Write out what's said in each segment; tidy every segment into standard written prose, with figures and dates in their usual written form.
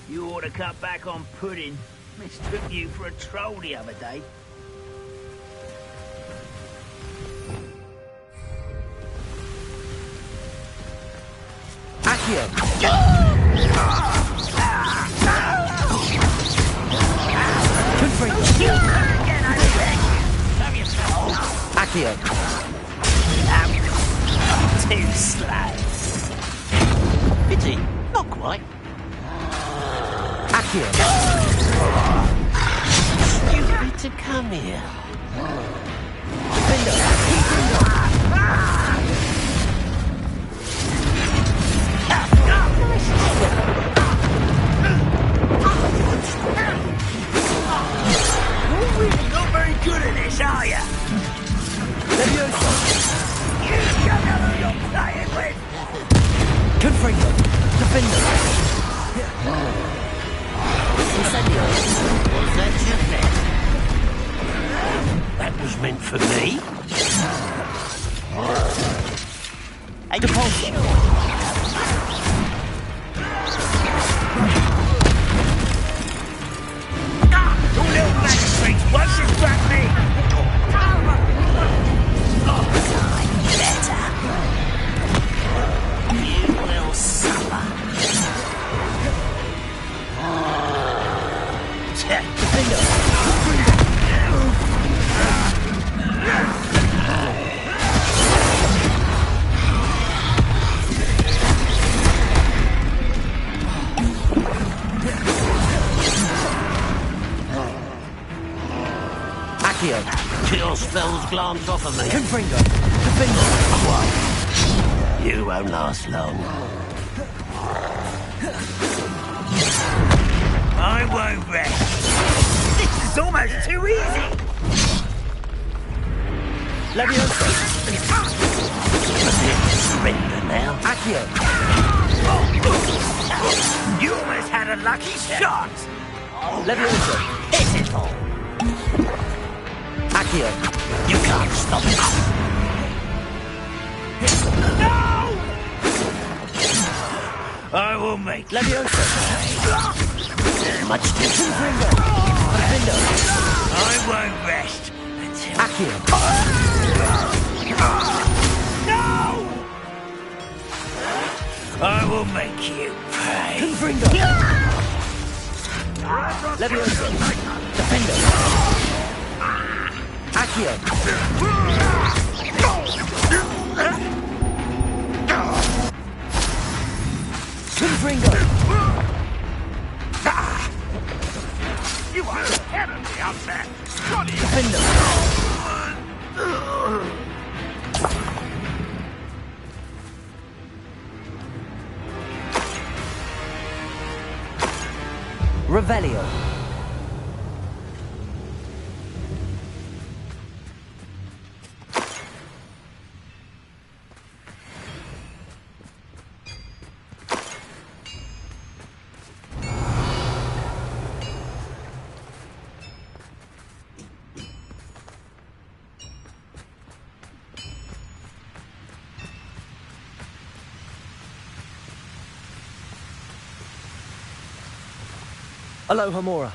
You ought to cut back on pudding. Mistook you for a troll the other day. Accio! Good for you! Accio! Too slow. Pity, not quite. Accio! Stupid to come here. You're really not very good at this, are you? Levioso! You don't know who you're playing with! Confringo! Defender! Incendio. Was that your bet? That was meant for me. Depulsion! You little magistrates, won't distract me! Better. You will suffer. Accio! Chill spells glance off of me. Confringo! Defender! You won't last long. I won't rest. This is almost too easy. Levioso! Surrender now. Accio! You almost had a lucky shot. Levioso! Hit it all. Accio! You can't stop it. No! I will make Levioso! Much different. Confringo! Defender! I won't rest until... Accio! No! I will make you pay. Confringo! Levioso! Defender! Accio! Confringo! You are ahead of me out there. Defender! Revelio! Aloha Mora.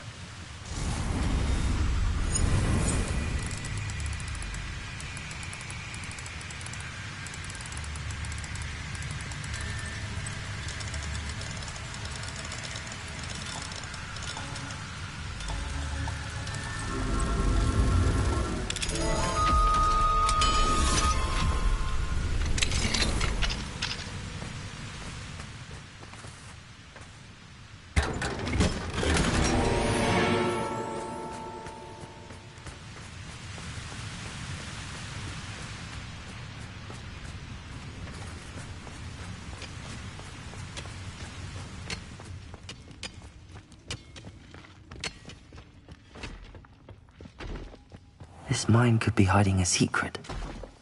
This mine could be hiding a secret.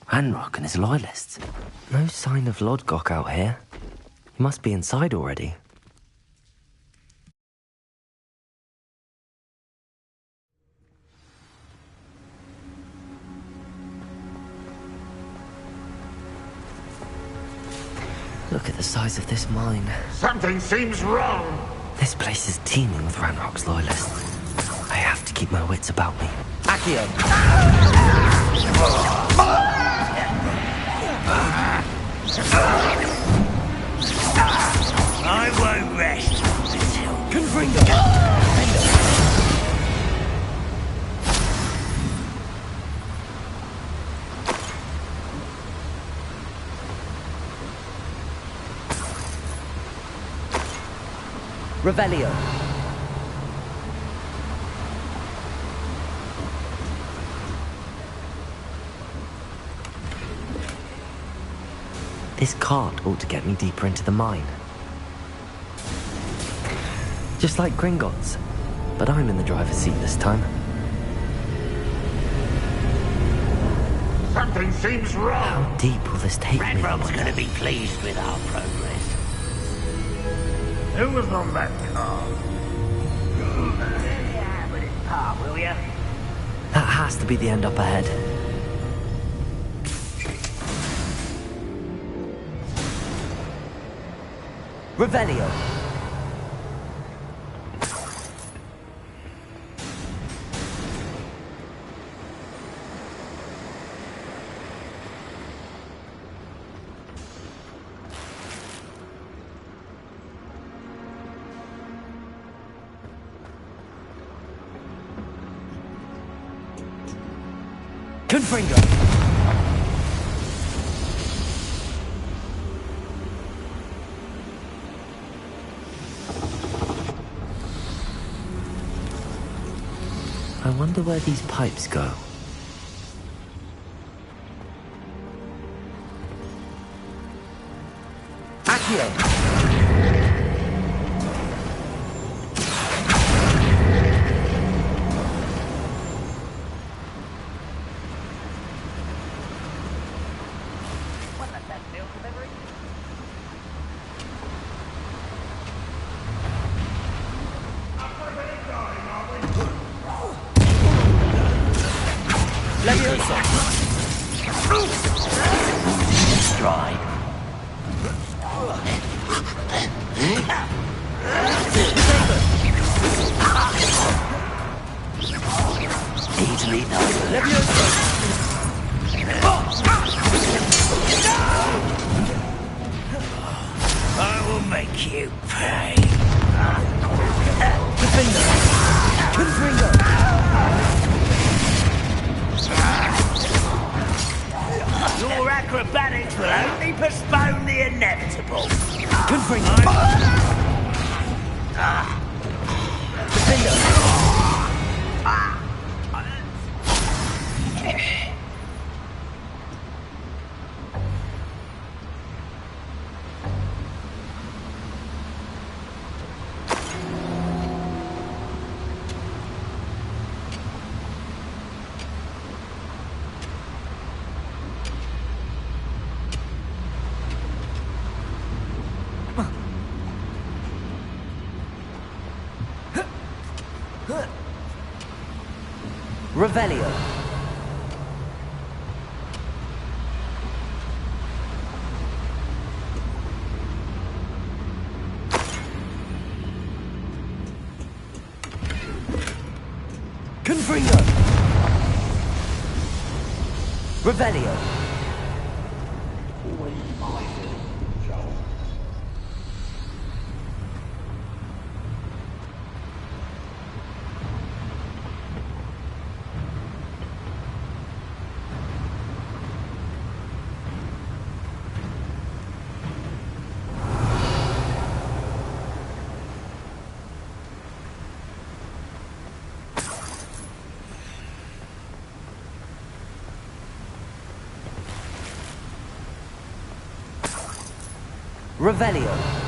Ranrock and his loyalists. No sign of Lodgok out here. He must be inside already. look at the size of this mine. Something seems wrong. This place is teeming with Ranrock's loyalists. I have to keep my wits about me. Accio. I won't rest until... Confringo. Revelio. This cart ought to get me deeper into the mine. Just like Gringotts, but I'm in the driver's seat this time. Something seems How wrong. deep will this take me? Ranrock's gonna be pleased with our progress. Who was on that car? Yeah, but it's part, will ya? That has to be the end up ahead. Revelio. Confringo. I wonder where these pipes go. Accio. Stride. Easily done. I will make you pay. Confringo. Your acrobatics will only postpone the inevitable. Confringo. Revelio. Confringo. Revelio. Revelio.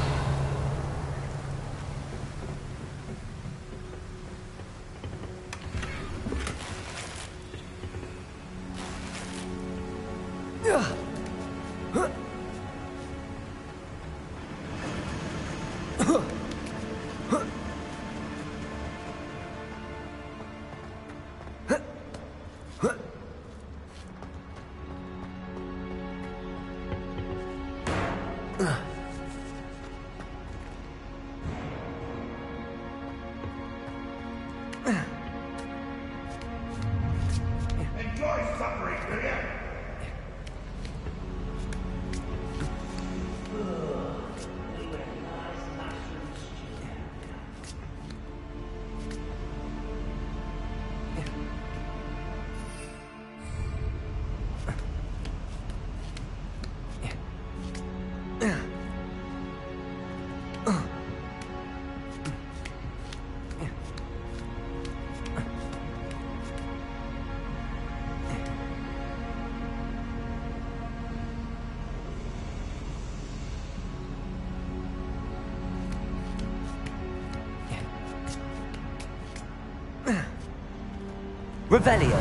Revelio.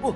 Whoa.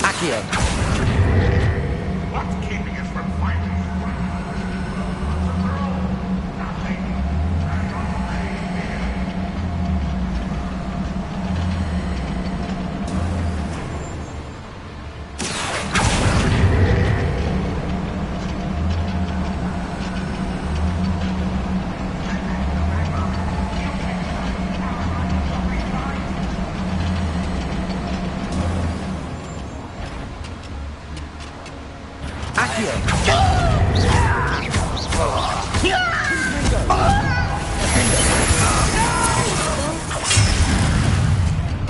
Accio. What's keeping us from fighting? Nothing.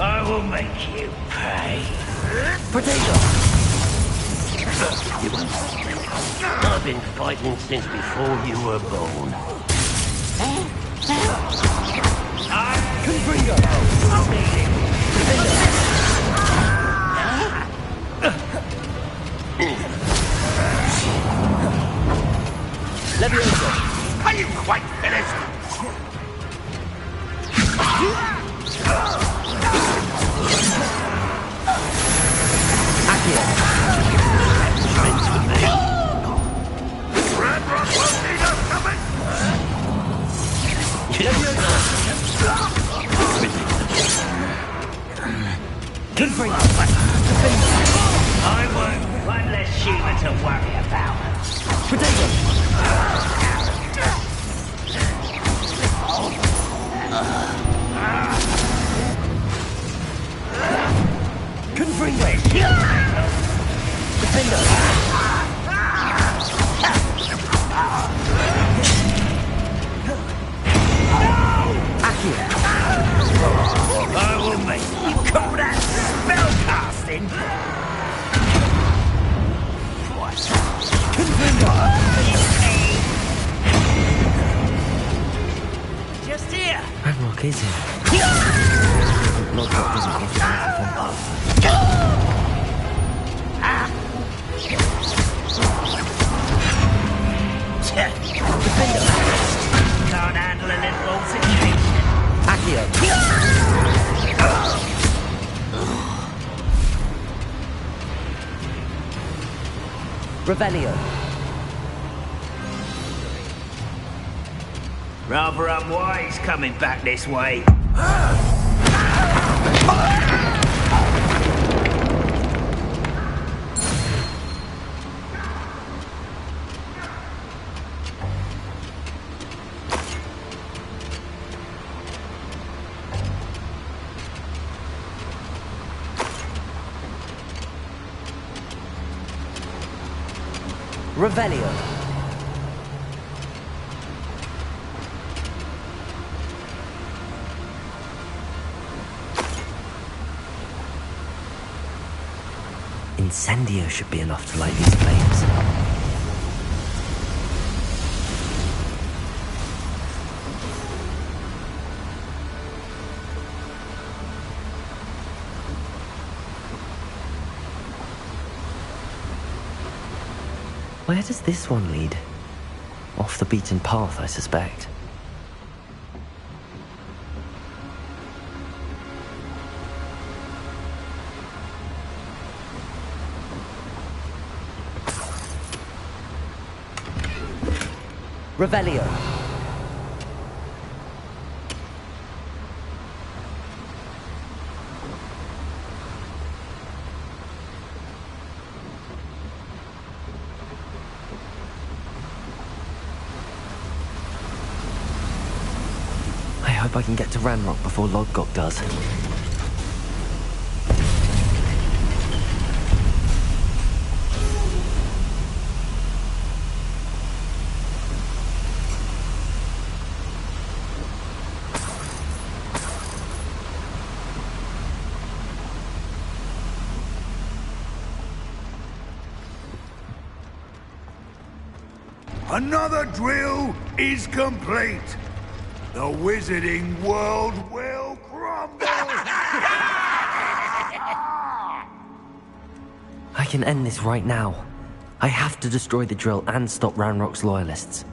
I will make you pay. Potato. You won't. I've been fighting since before you were born. Confringo. Levioso. Are you quite finished? Accio. Red Rock won't need us coming! Confringo. I won't. One less human to worry about. Potato. Confringo. Defender. Accio. I will make you call that spell casting. Confringo. Just here. Ranrock is here. Bloodrock doesn't cost anything. Can't handle a little altercation. Accio. Revelio. Rather unwise coming back this way. Revelio. Incendio should be enough to light these flames. Where does this one lead? Off the beaten path, I suspect. Revelio. I hope I can get to Ranrock before Lodgok does. Another drill is complete. The wizarding world will crumble! I can end this right now. I have to destroy the drill and stop Ranrock's loyalists.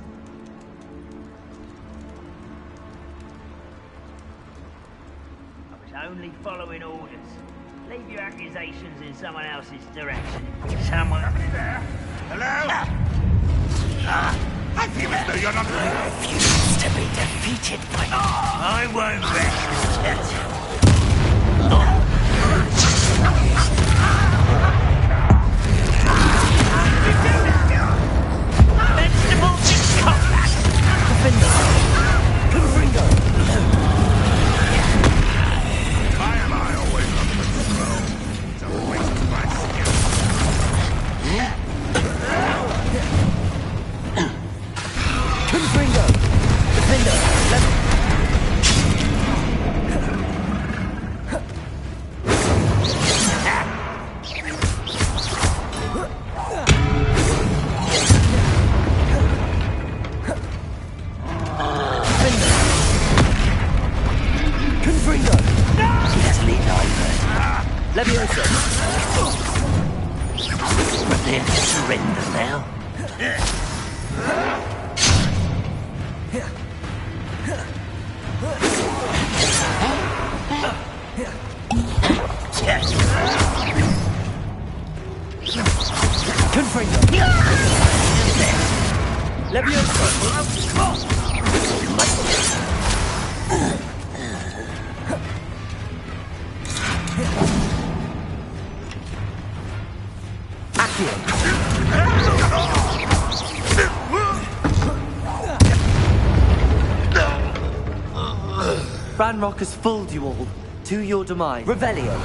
I was only following orders. Leave your accusations in someone else's direction. Someone... Somebody there? Hello? I feel as though you're not... I refuse to be defeated by... I won't rest. Vegetables in combat! Confringo. Why am I always up with the throw? It's a waste of my skill. Confringo. Defender. Level. Confringo. Yes, lead Levioso. Prepare to surrender now. Confringo. Levioso. Ranrock has fooled you all. To your demise. Revelio.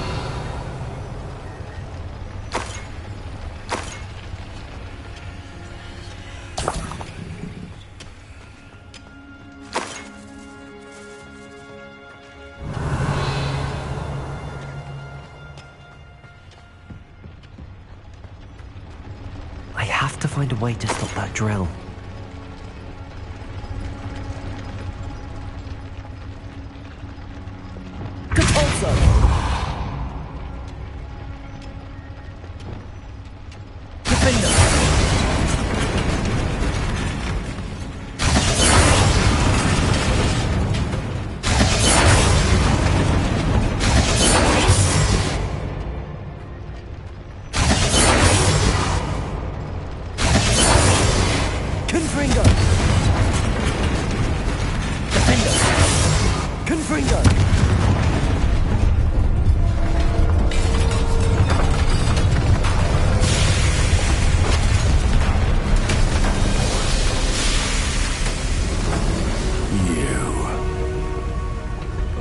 I have to find a way to stop that drill. Confringo. Defender. Confringo.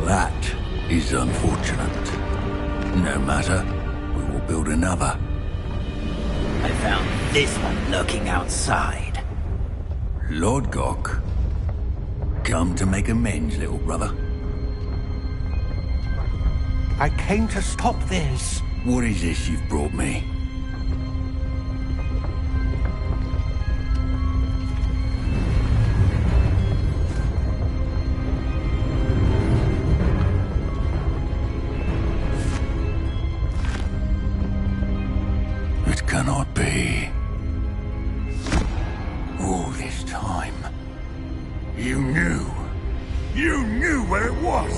That is unfortunate. No matter, we will build another. I found this one lurking outside. Lord Gok, come to make amends, little brother. I came to stop this. What is this you've brought me? It cannot be. time. You knew. You knew where it was!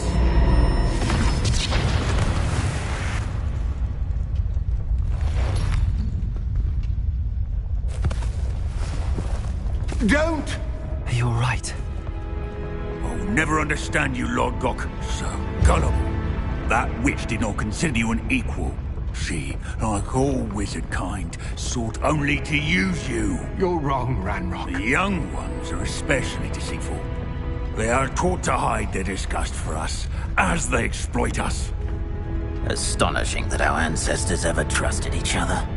Don't! Are you alright? I'll never understand you, Lord Gok. So gullible. That witch did not consider you an equal. She, like all wizard kind, sought only to use you. You're wrong, Ranrock. The young ones are especially deceitful. They are taught to hide their disgust for us, as they exploit us. Astonishing that our ancestors ever trusted each other.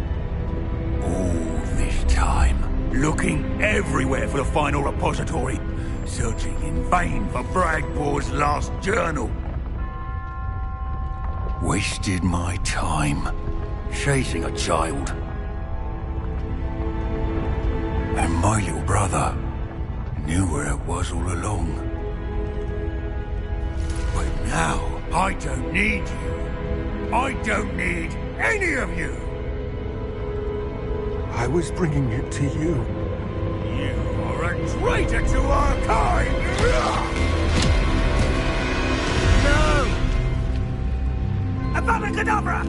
All this time, looking everywhere for the final repository, searching in vain for Bragbor's last journal. Wasted my time, chasing a child. And my little brother knew where it was all along. But now, I don't need you. I don't need any of you. I was bringing it to you. You are a traitor to our kind! No! Abracadabra!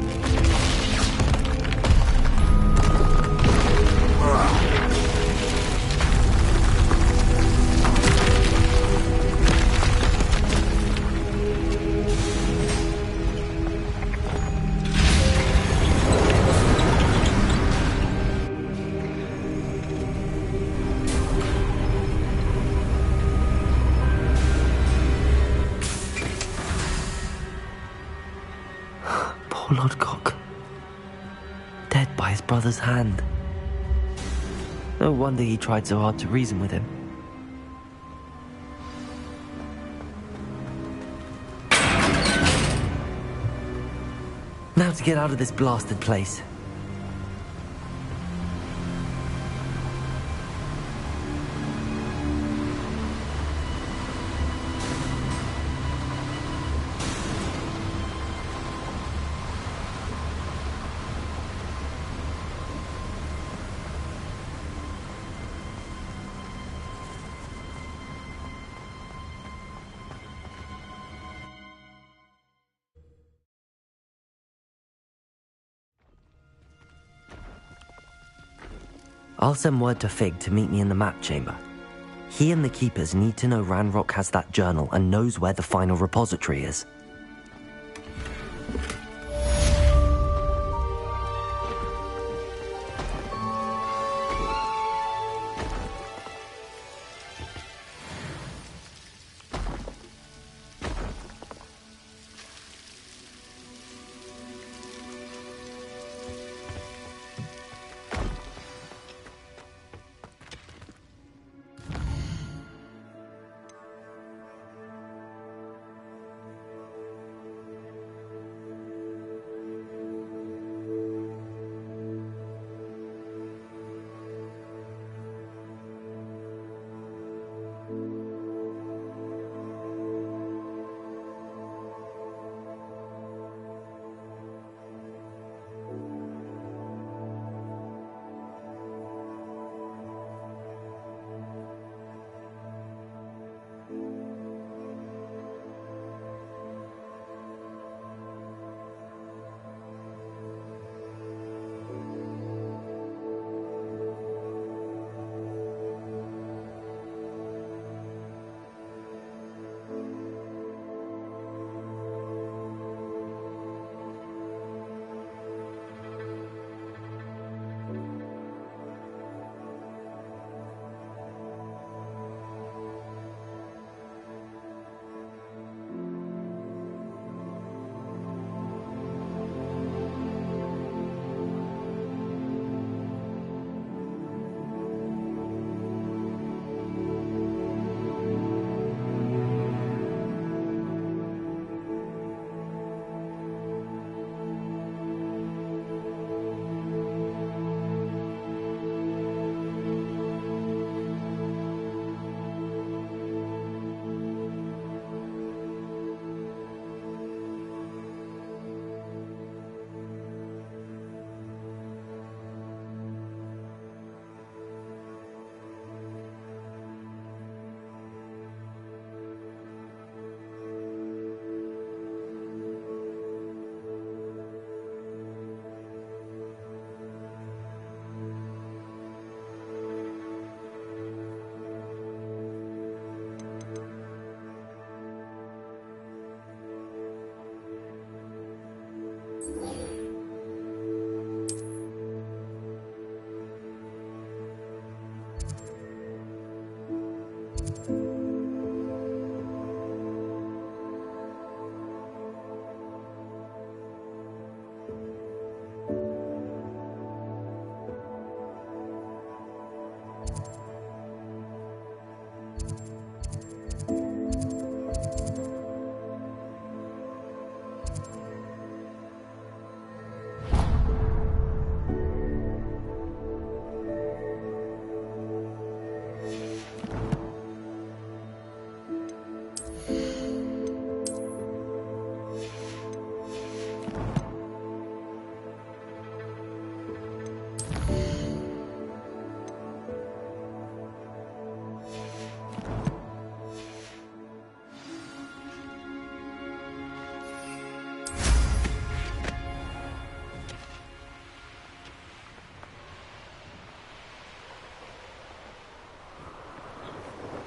Poor Lord Cock. Dead by his brother's hand. No wonder he tried so hard to reason with him. Now to get out of this blasted place. I'll send word to Fig to meet me in the map chamber. He and the Keepers need to know Ranrock has that journal and knows where the final repository is.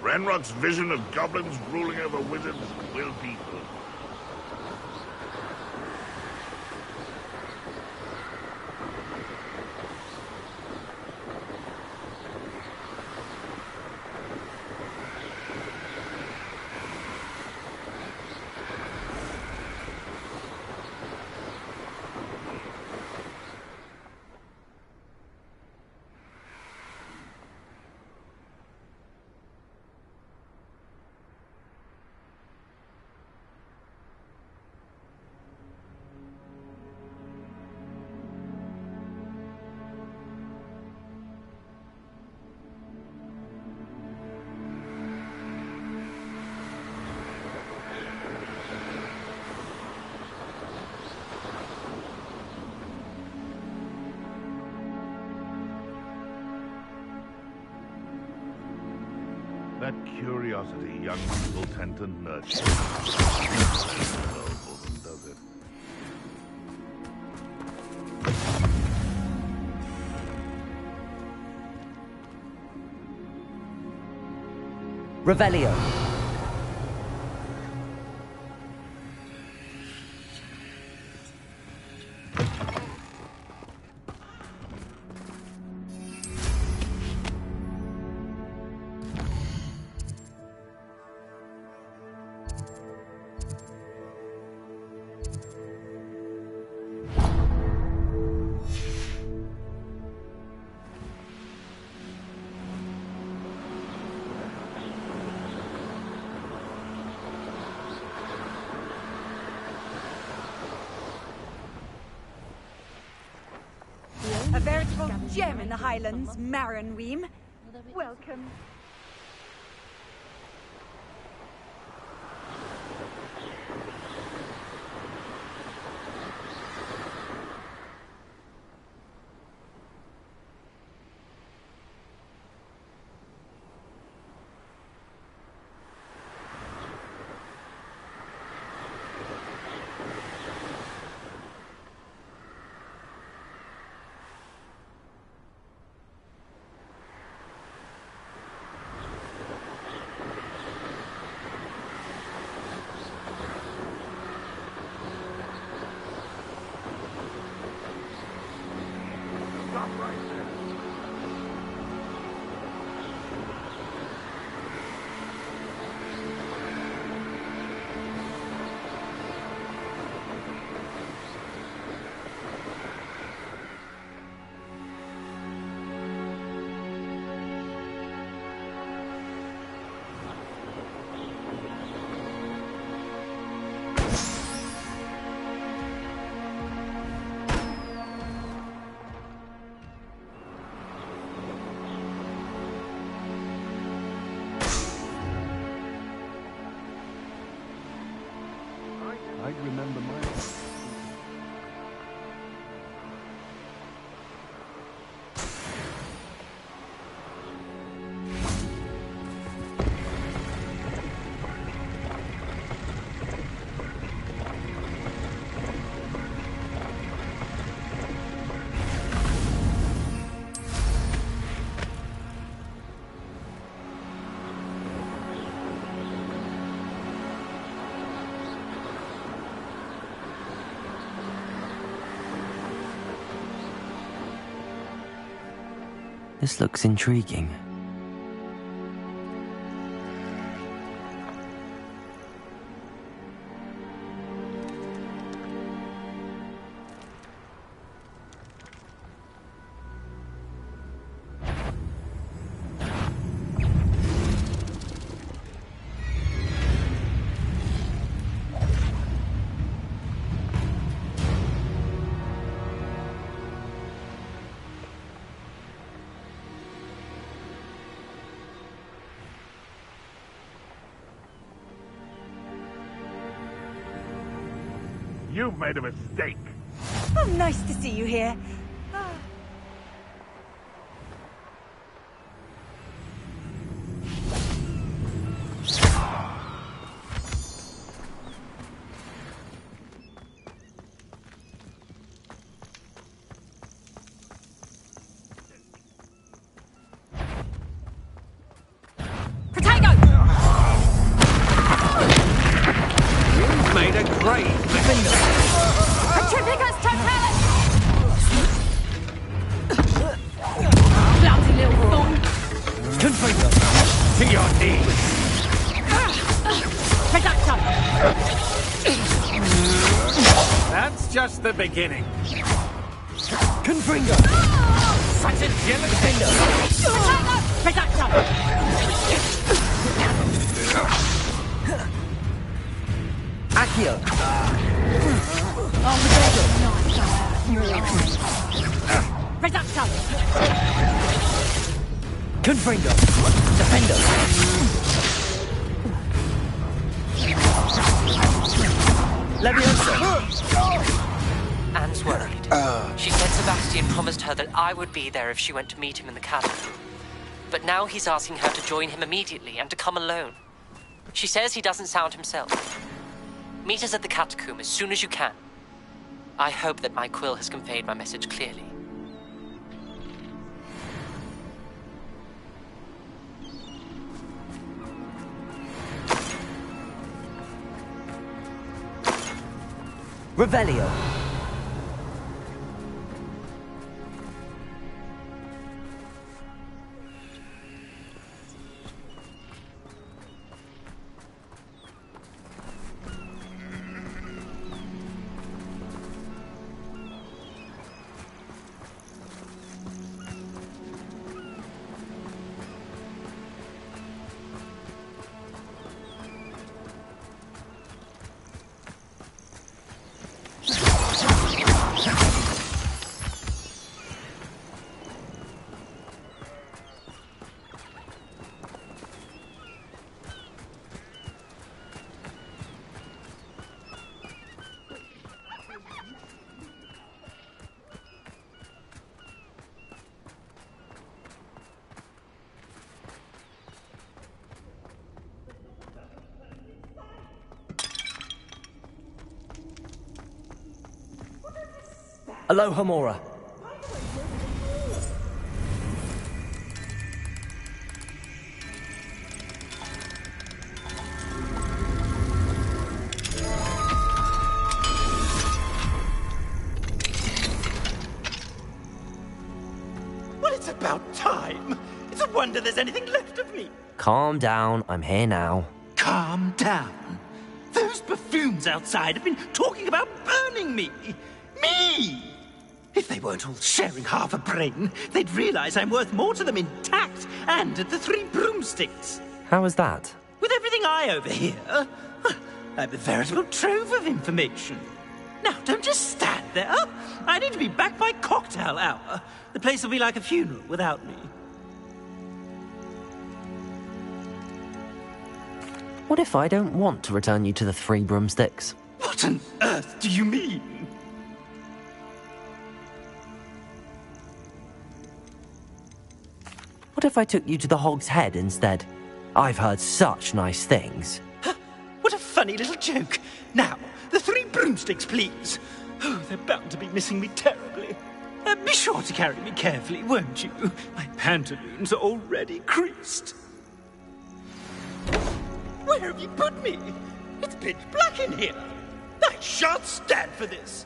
Ranrock's vision of goblins ruling over wizards will be fulfilled. That curiosity young people tend to nurture. Well for them, does it? Revelio. A veritable gem in the Highlands, Maranweem. Welcome. I'd remember mine. This looks intriguing. You've made a mistake. Oh, nice to see you here. Potato! Confringo! To your knees! Reducto! That's just the beginning. Confringo! Such a jealous Reducto! Accio! Reducto! Confringo! Defendo! Leviosa! Anne's worried. She said Sebastian promised her that I would be there if she went to meet him in the catacomb. But now he's asking her to join him immediately and to come alone. She says he doesn't sound himself. Meet us at the catacomb as soon as you can. I hope that my quill has conveyed my message clearly. Revelio! Aloha Mora. Well, it's about time. It's a wonder there's anything left of me. Calm down, I'm here now. Calm down. Those buffoons outside have been talking about burning me. Me! If they weren't all sharing half a brain, they'd realize I'm worth more to them intact and at the Three Broomsticks. How was that? With everything I overhear, I'm a veritable trove of information. Now, don't just stand there. I need to be back by cocktail hour. The place will be like a funeral without me. What if I don't want to return you to the Three Broomsticks? What on earth do you mean? What if I took you to the Hog's Head instead? I've heard such nice things. What a funny little joke. Now, the Three Broomsticks, please. Oh, they're bound to be missing me terribly. Be sure to carry me carefully, won't you? My pantaloons are already creased. Where have you put me? It's pitch black in here. I shan't stand for this.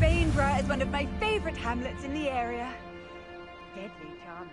Bainborough is one of my favorite hamlets in the area. Deadly charming.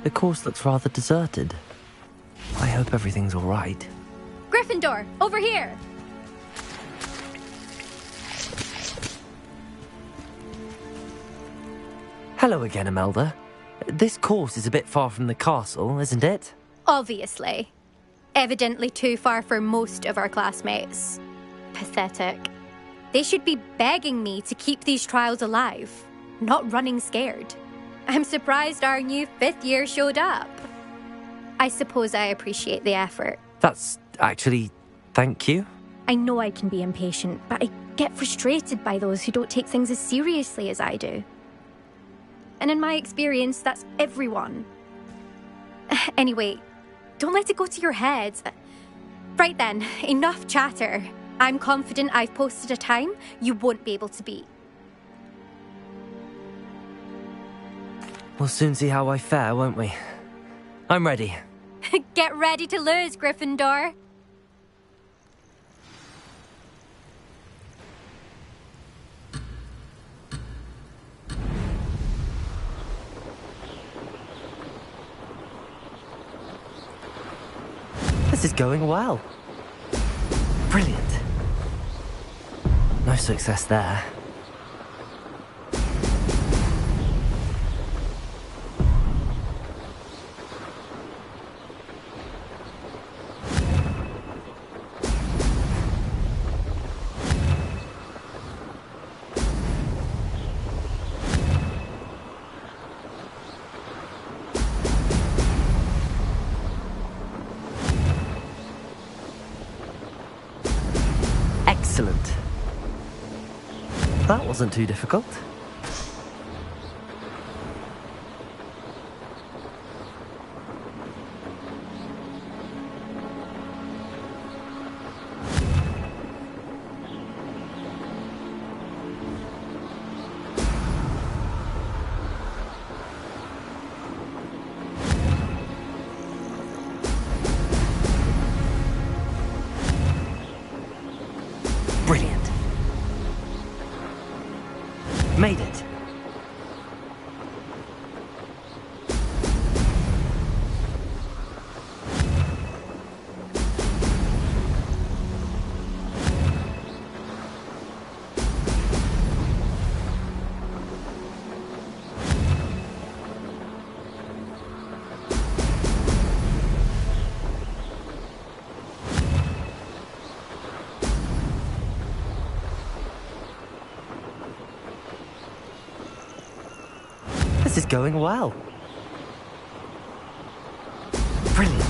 The course looks rather deserted. I hope everything's all right. Gryffindor, over here! Hello again, Imelda. This course is a bit far from the castle, isn't it? Obviously. Evidently too far for most of our classmates. Pathetic. They should be begging me to keep these trials alive, not running scared. I'm surprised our new 5th year showed up. I suppose I appreciate the effort. That's actually... thank you. I know I can be impatient, but I get frustrated by those who don't take things as seriously as I do. And in my experience, that's everyone. Anyway, don't let it go to your head. Right then, enough chatter. I'm confident I've posted a time you won't be able to beat. We'll soon see how I fare, won't we? I'm ready. Get ready to lose, Gryffindor. This is going well. Brilliant. No success there. Excellent. That wasn't too difficult. Brilliant. Made it. This is going well. Brilliant.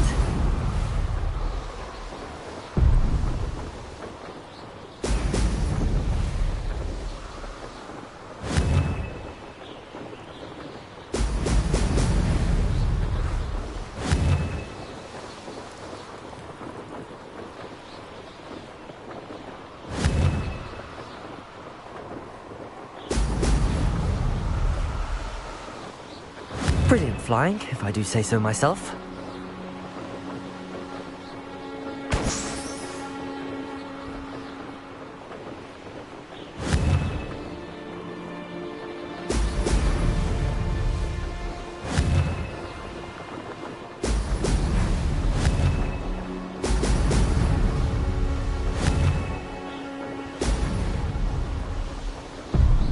Brilliant flying, if I do say so myself.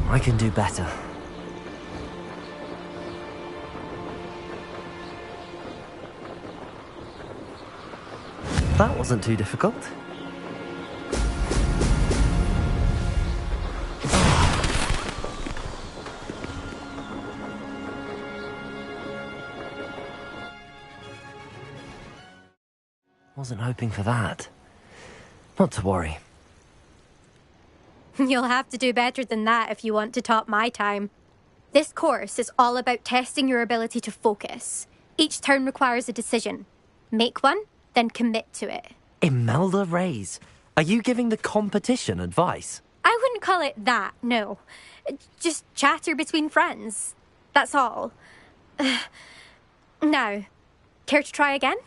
I can do better. That wasn't too difficult. Wasn't hoping for that. Not to worry. You'll have to do better than that if you want to top my time. This course is all about testing your ability to focus. Each turn requires a decision. Make one, then commit to it. Imelda Reyes, are you giving the competition advice? I wouldn't call it that, no. Just chatter between friends. That's all. Now, care to try again?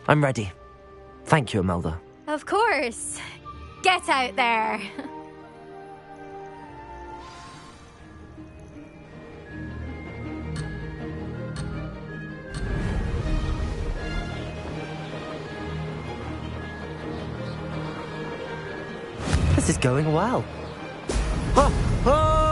I'm ready. Thank you, Imelda. Of course. Get out there. This is going well. Oh! Oh!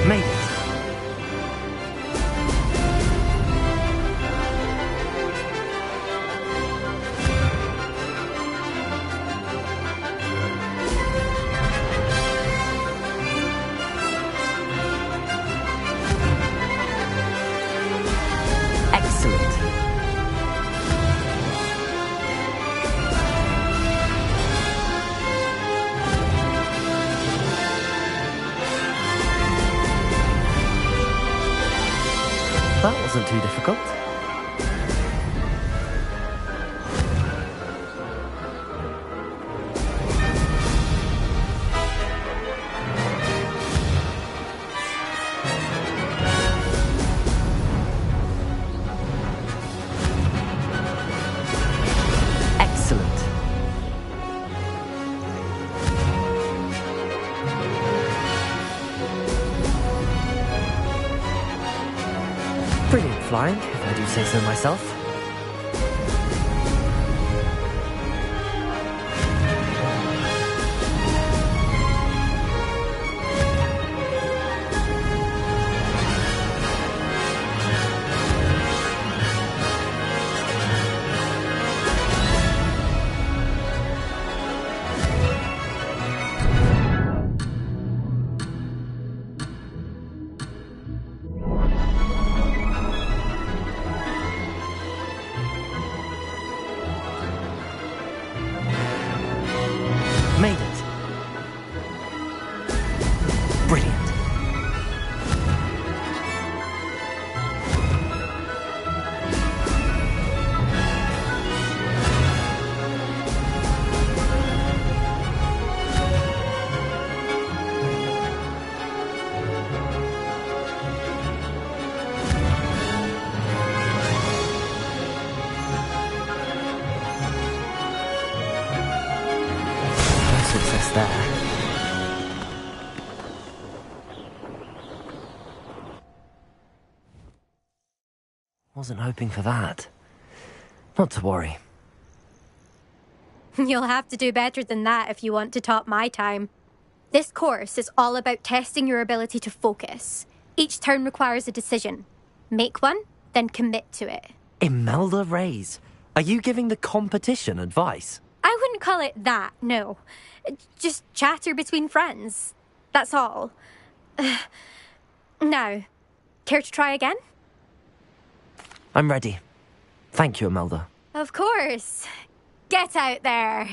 Made it. Excellent. That wasn't too difficult. Excellent. Brilliant flying, if I do say so myself. Made it. Brilliant. Success there. Wasn't hoping for that. Not to worry. You'll have to do better than that if you want to top my time. This course is all about testing your ability to focus. Each turn requires a decision. Make one, then commit to it. Imelda Reyes, are you giving the competition advice? I wouldn't call it that, no. Just chatter between friends. That's all. Now, care to try again? I'm ready. Thank you, Imelda. Of course. Get out there.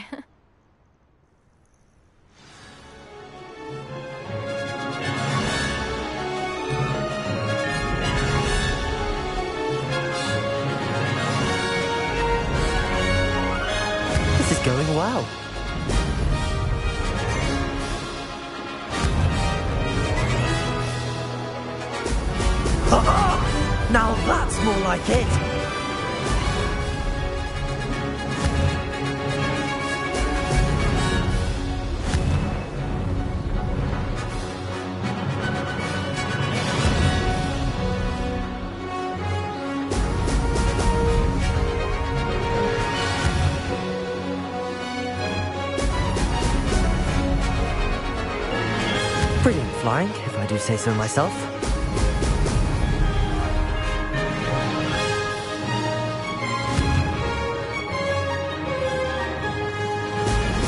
This is going well. Now that's more like it. Brilliant flying, if I do say so myself.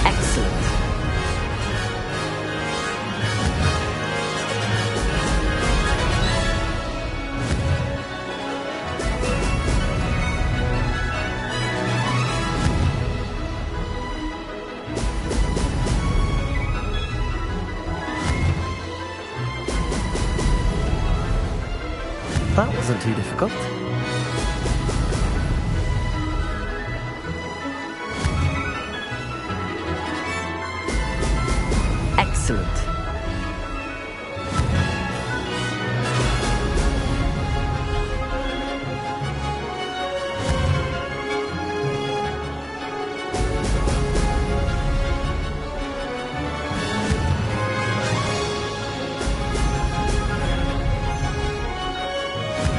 Excellent. That wasn't too difficult. Excellent.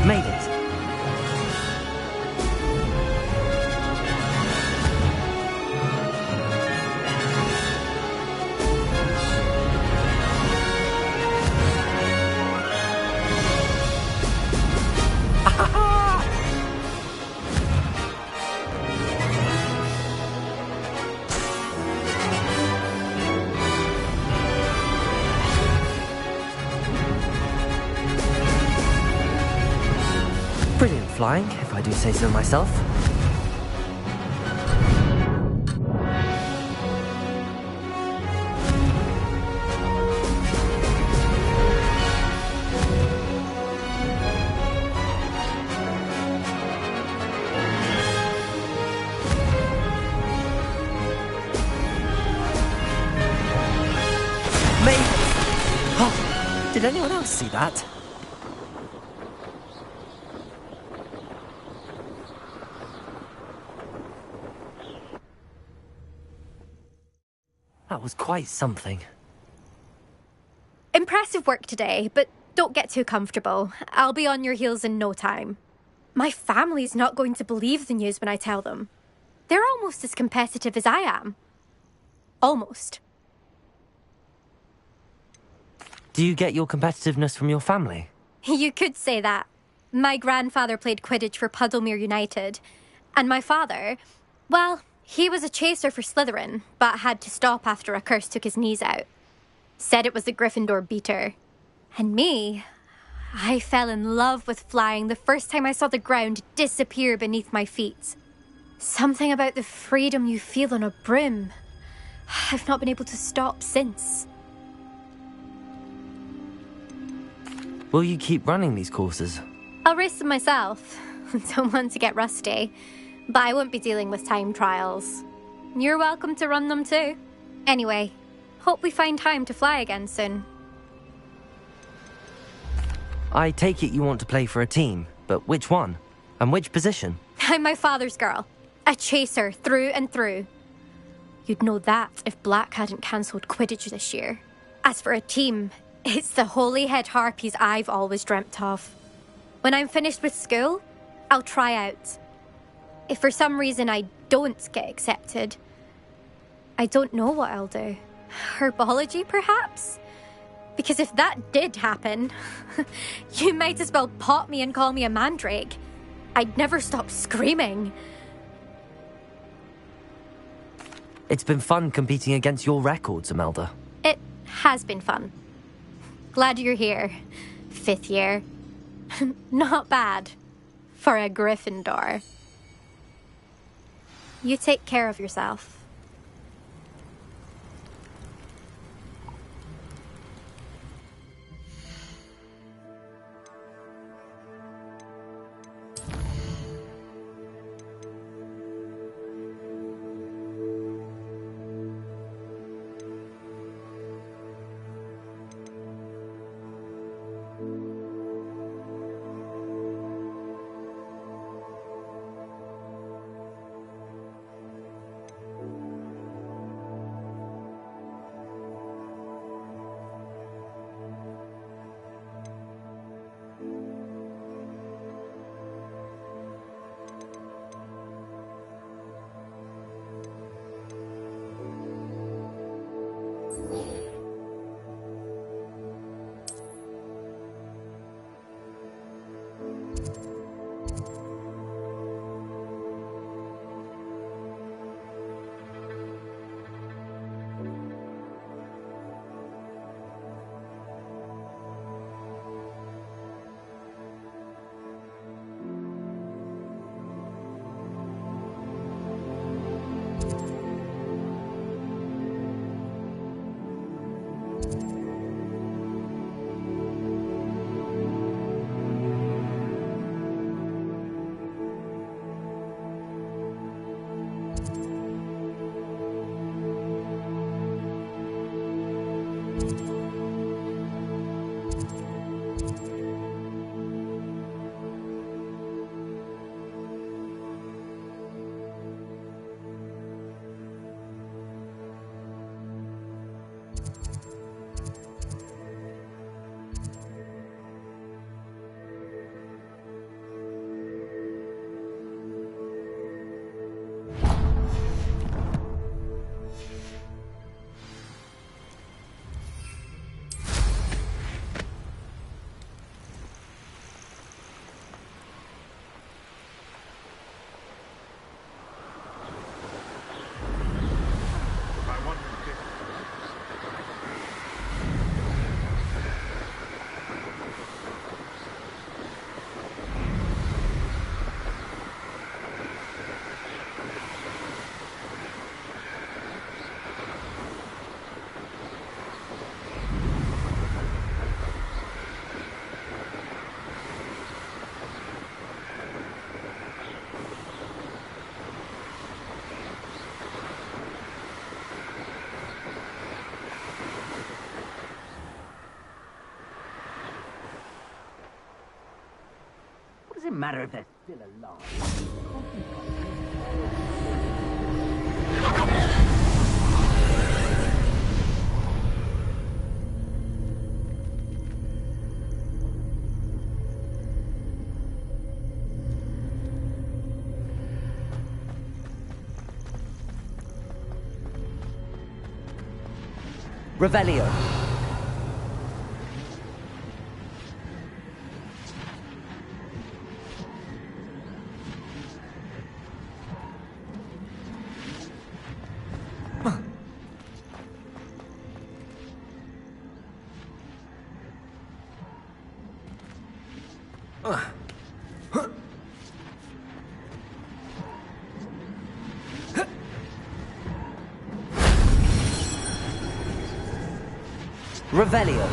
Made it. Brilliant flying, if I do say so myself. Made it! Oh, did anyone else see that? That was quite something. Impressive work today, but don't get too comfortable. I'll be on your heels in no time. My family's not going to believe the news when I tell them. They're almost as competitive as I am. Almost. Do you get your competitiveness from your family? You could say that. My grandfather played Quidditch for Puddlemere United. And my father, well, he was a chaser for Slytherin, but had to stop after a curse took his knees out. Said it was the Gryffindor beater. And me, I fell in love with flying the first time I saw the ground disappear beneath my feet. Something about the freedom you feel on a broom. I've not been able to stop since. Will you keep running these courses? I'll race them myself. Don't want to get rusty. But I won't be dealing with time trials. You're welcome to run them too. Anyway, hope we find time to fly again soon. I take it you want to play for a team, but which one? And which position? I'm my father's girl. A chaser through and through. You'd know that if Black hadn't cancelled Quidditch this year. As for a team, it's the Holyhead Harpies I've always dreamt of. When I'm finished with school, I'll try out. If for some reason I don't get accepted, I don't know what I'll do. Herbology, perhaps? Because if that did happen, you might as well pop me and call me a mandrake. I'd never stop screaming. It's been fun competing against your records, Imelda. It has been fun. Glad you're here. 5th year. Not bad. For a Gryffindor. You take care of yourself. doesn't matter if they're still alive. Revelio. Revelio.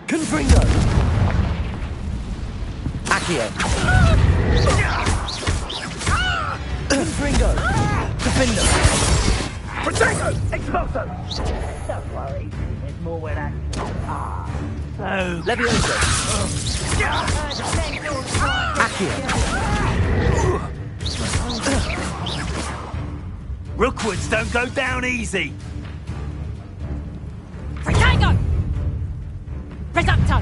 Confringo. Accio. Confringo. Defendo. Potato! Exploso! Don't worry, there's more where that... So... Levioso. Accio. Rookwoods don't go down easy. Tango! Presupto!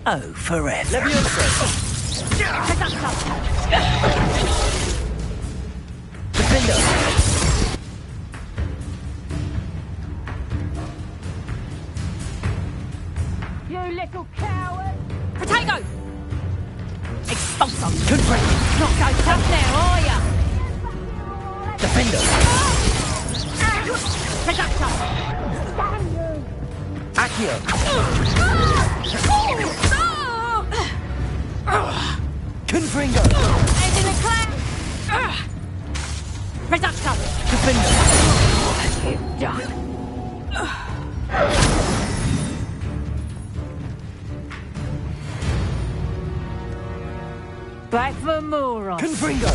Oh, forever. Levioso. Presupto! Defendo. You little coward! Potato! Expulso! Confringo. Not so tough now, are ya? Defendo. Presupto! Accio. Confringo. Head in a cloud! Presupto! Defendo. You've done. Back for more of. Confringo.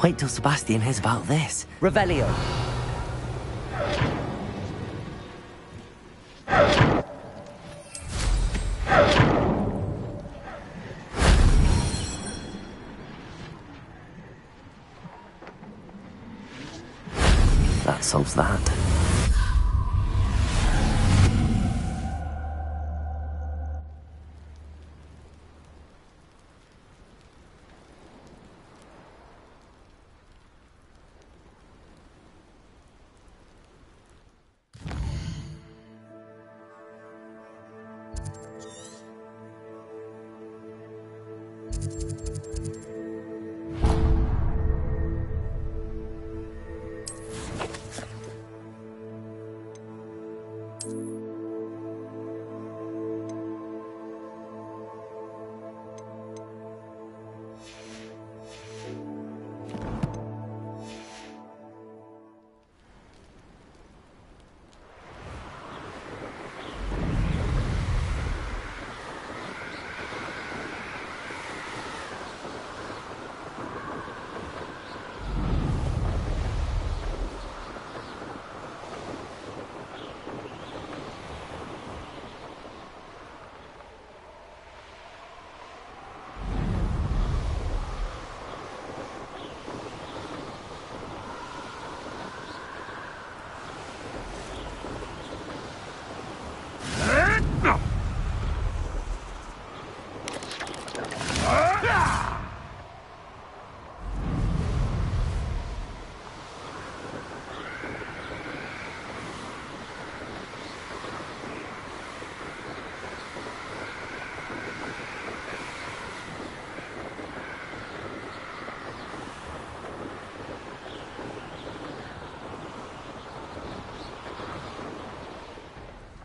Wait till Sebastian hears about this. Revelio. That solves that.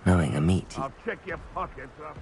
Knowing a meat. I'll check your pockets up.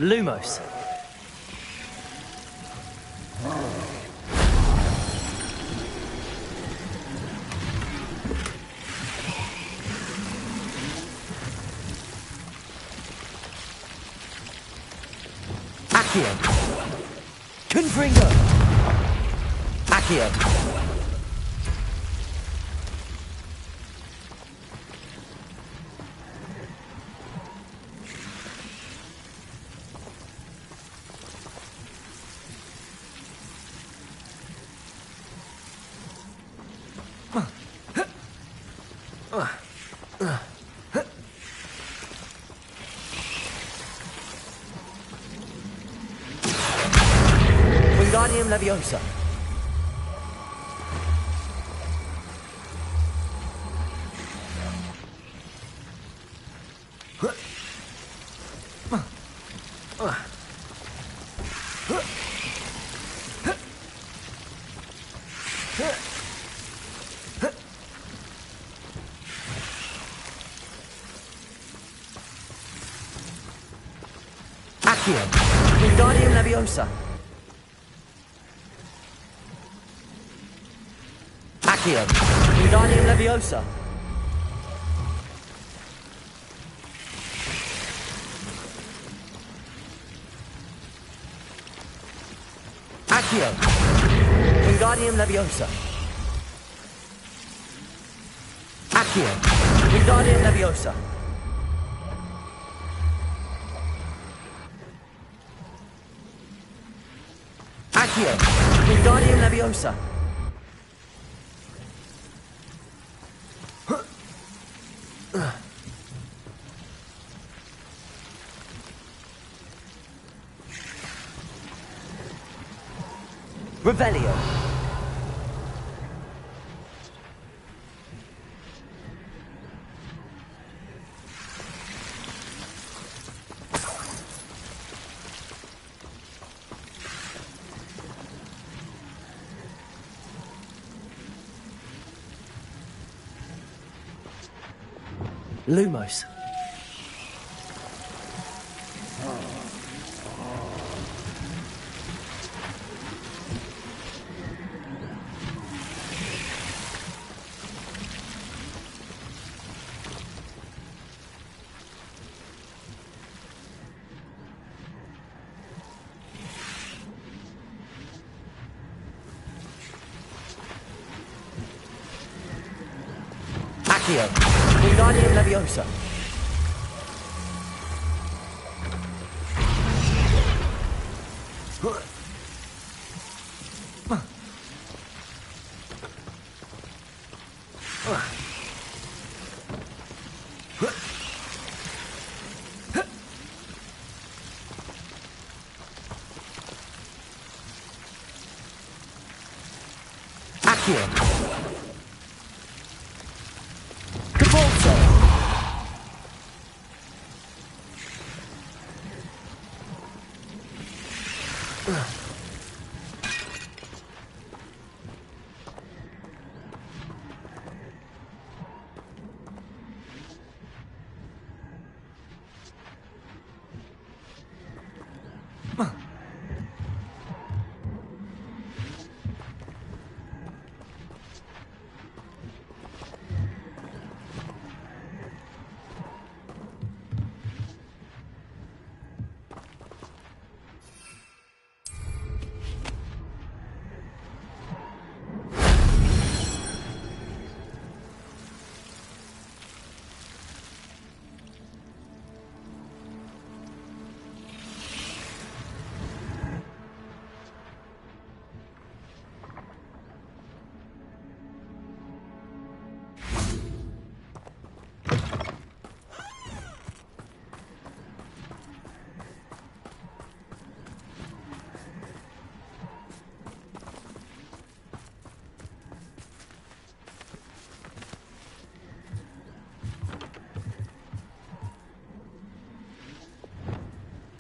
Lumos. Accio. Confringo. Accio. Wingardium Leviosa. Accio. Wingardium Leviosa. Accio. Wingardium Leviosa. Accio. Wingardium Leviosa. Accio. Wingardium Leviosa. Accio. Wingardium Leviosa. Revelio. Lumos. Accio. Wingardium Leviosa. Accio. Cavolso.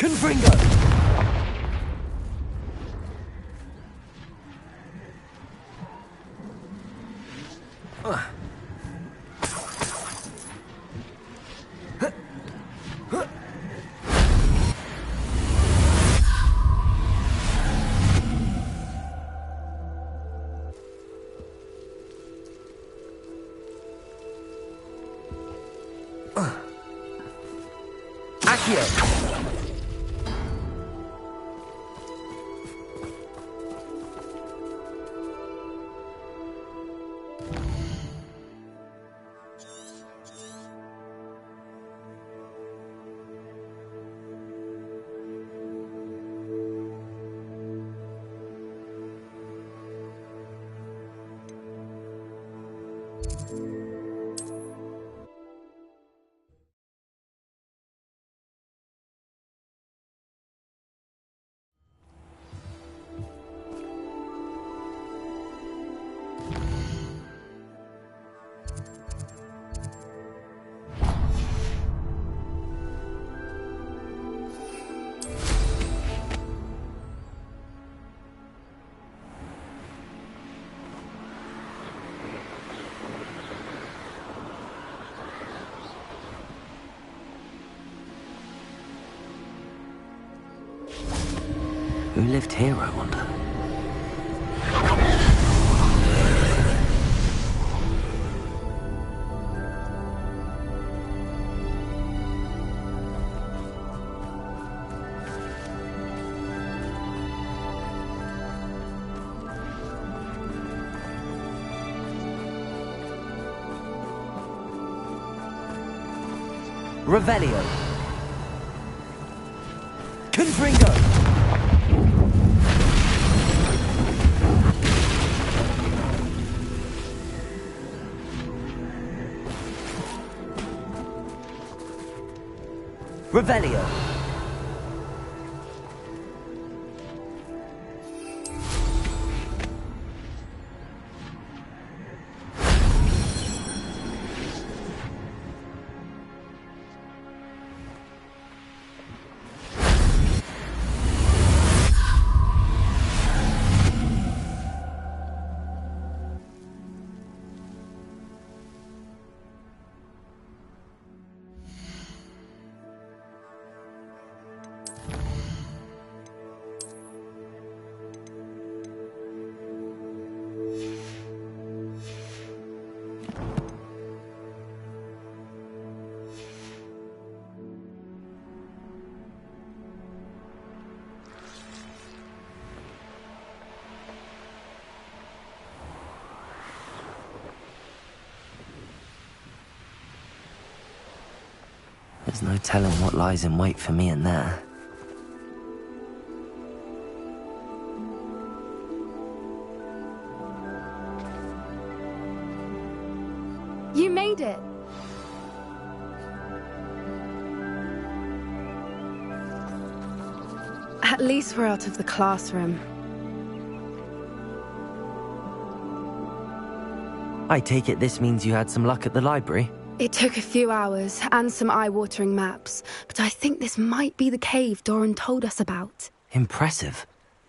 Confringo! Who lived here, I wonder? Revelio. Confringo. Revelio. There's no telling what lies in wait for me in there. You made it. At least we're out of the classroom. I take it this means you had some luck at the library? It took a few hours and some eye-watering maps, but I think this might be the cave Doran told us about. Impressive.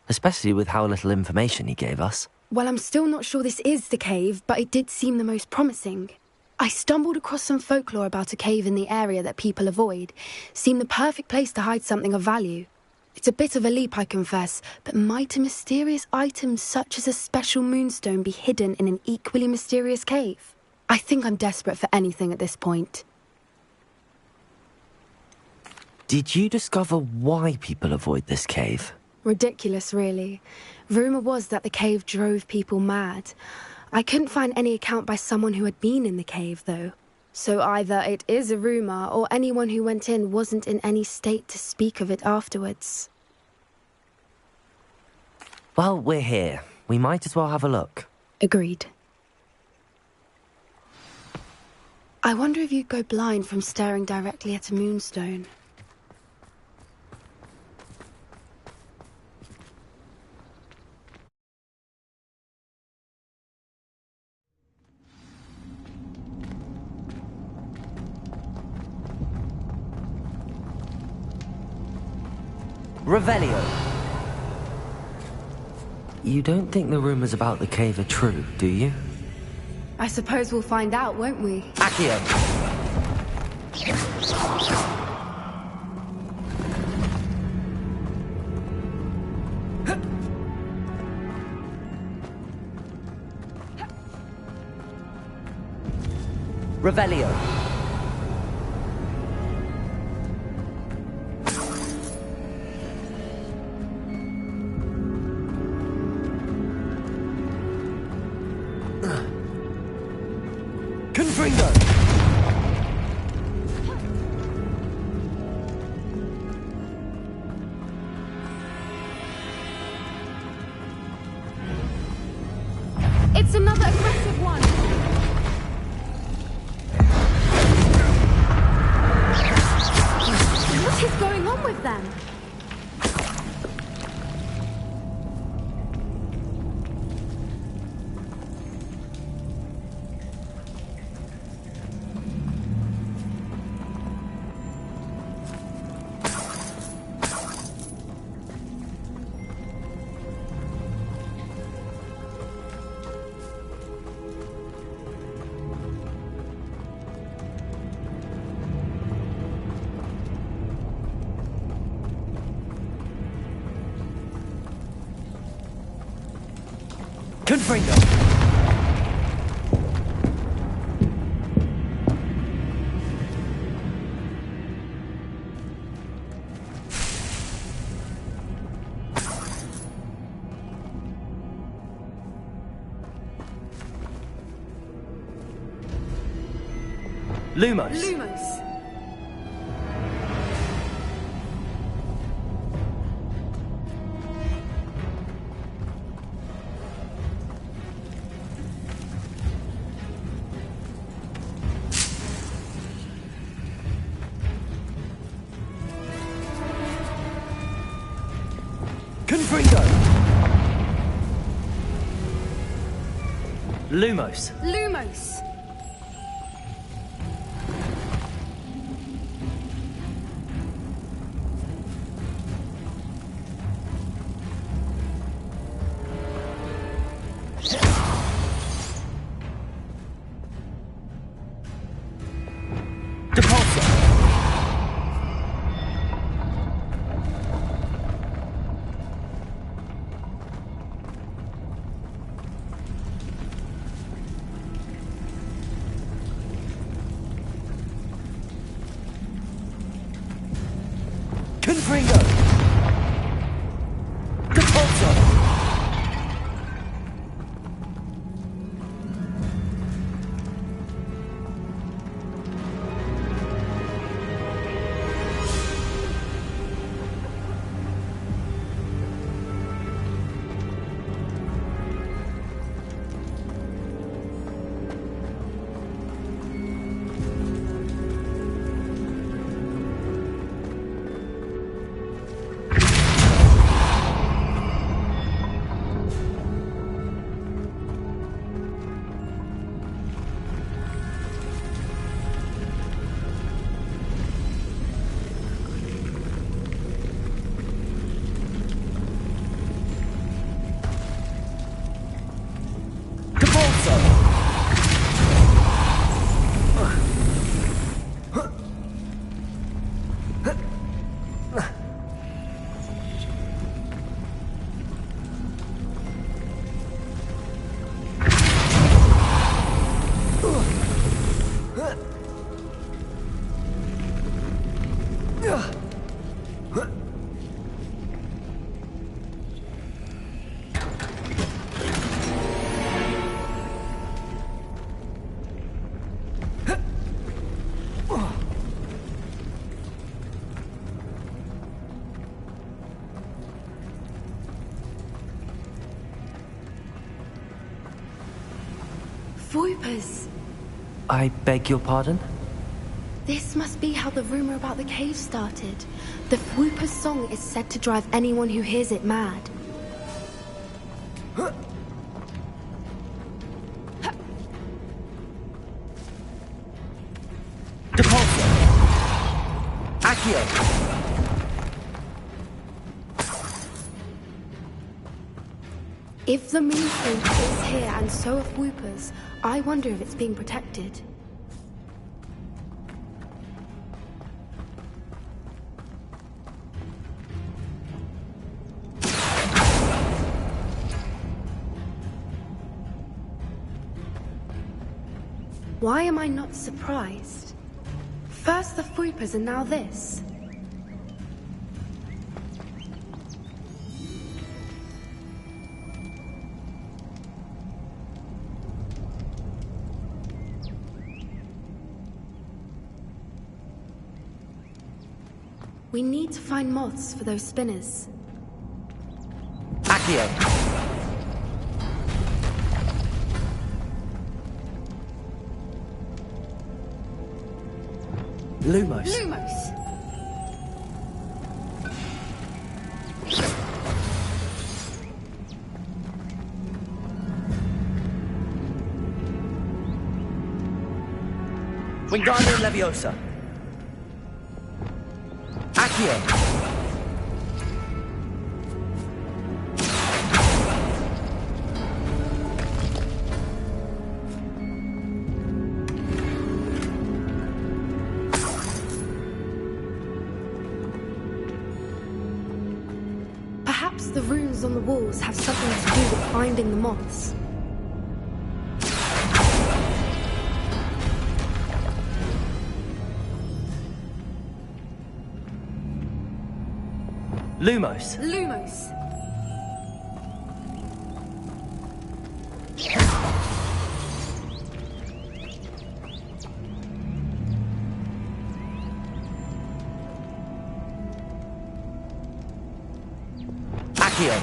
Especially with how little information he gave us. Well, I'm still not sure this is the cave, but it did seem the most promising. I stumbled across some folklore about a cave in the area that people avoid. Seemed the perfect place to hide something of value. It's a bit of a leap, I confess, but might a mysterious item such as a special moonstone be hidden in an equally mysterious cave? I think I'm desperate for anything at this point. Did you discover why people avoid this cave? Ridiculous, really. Rumour was that the cave drove people mad. I couldn't find any account by someone who had been in the cave, though. So either it is a rumour, or anyone who went in wasn't in any state to speak of it afterwards. Well, we're here. We might as well have a look. Agreed. I wonder if you'd go blind from staring directly at a moonstone. Revelio. You don't think the rumors about the cave are true, do you? I suppose we'll find out, won't we? Accio. Revelio. Confringo. It's another aggressive one. What is going on with them? Confringo. Lumos. Lumos. Confringo. Lumos. Lumos. Confringo. Depulso. Voipers. I beg your pardon? This must be how the rumor about the cave started. The Whooper's song is said to drive anyone who hears it mad. Depulso. Accio. If the moon fruit is here and so are Whoopers, I wonder if it's being protected. Why am I not surprised? First the Whoopers and now this. We need to find moths for those spinners. Accio. Lumos. Lumos! Wingardium Leviosa. Accio. Perhaps the runes on the walls have something to do with finding the moths. Lumos. Lumos! Accio.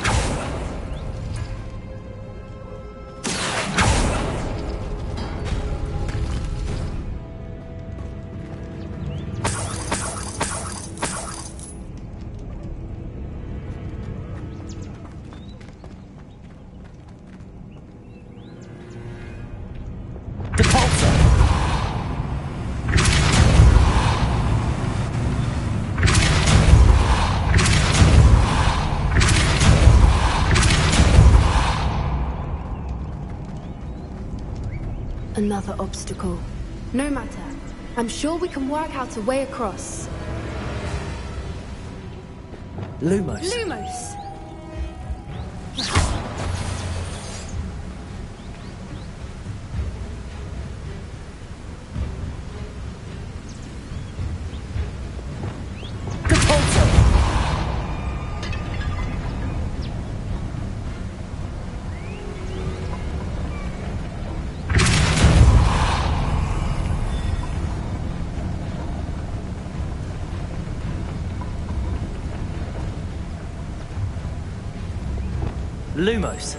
Another obstacle. No matter. I'm sure we can work out a way across. Lumos. Lumos! Lumos.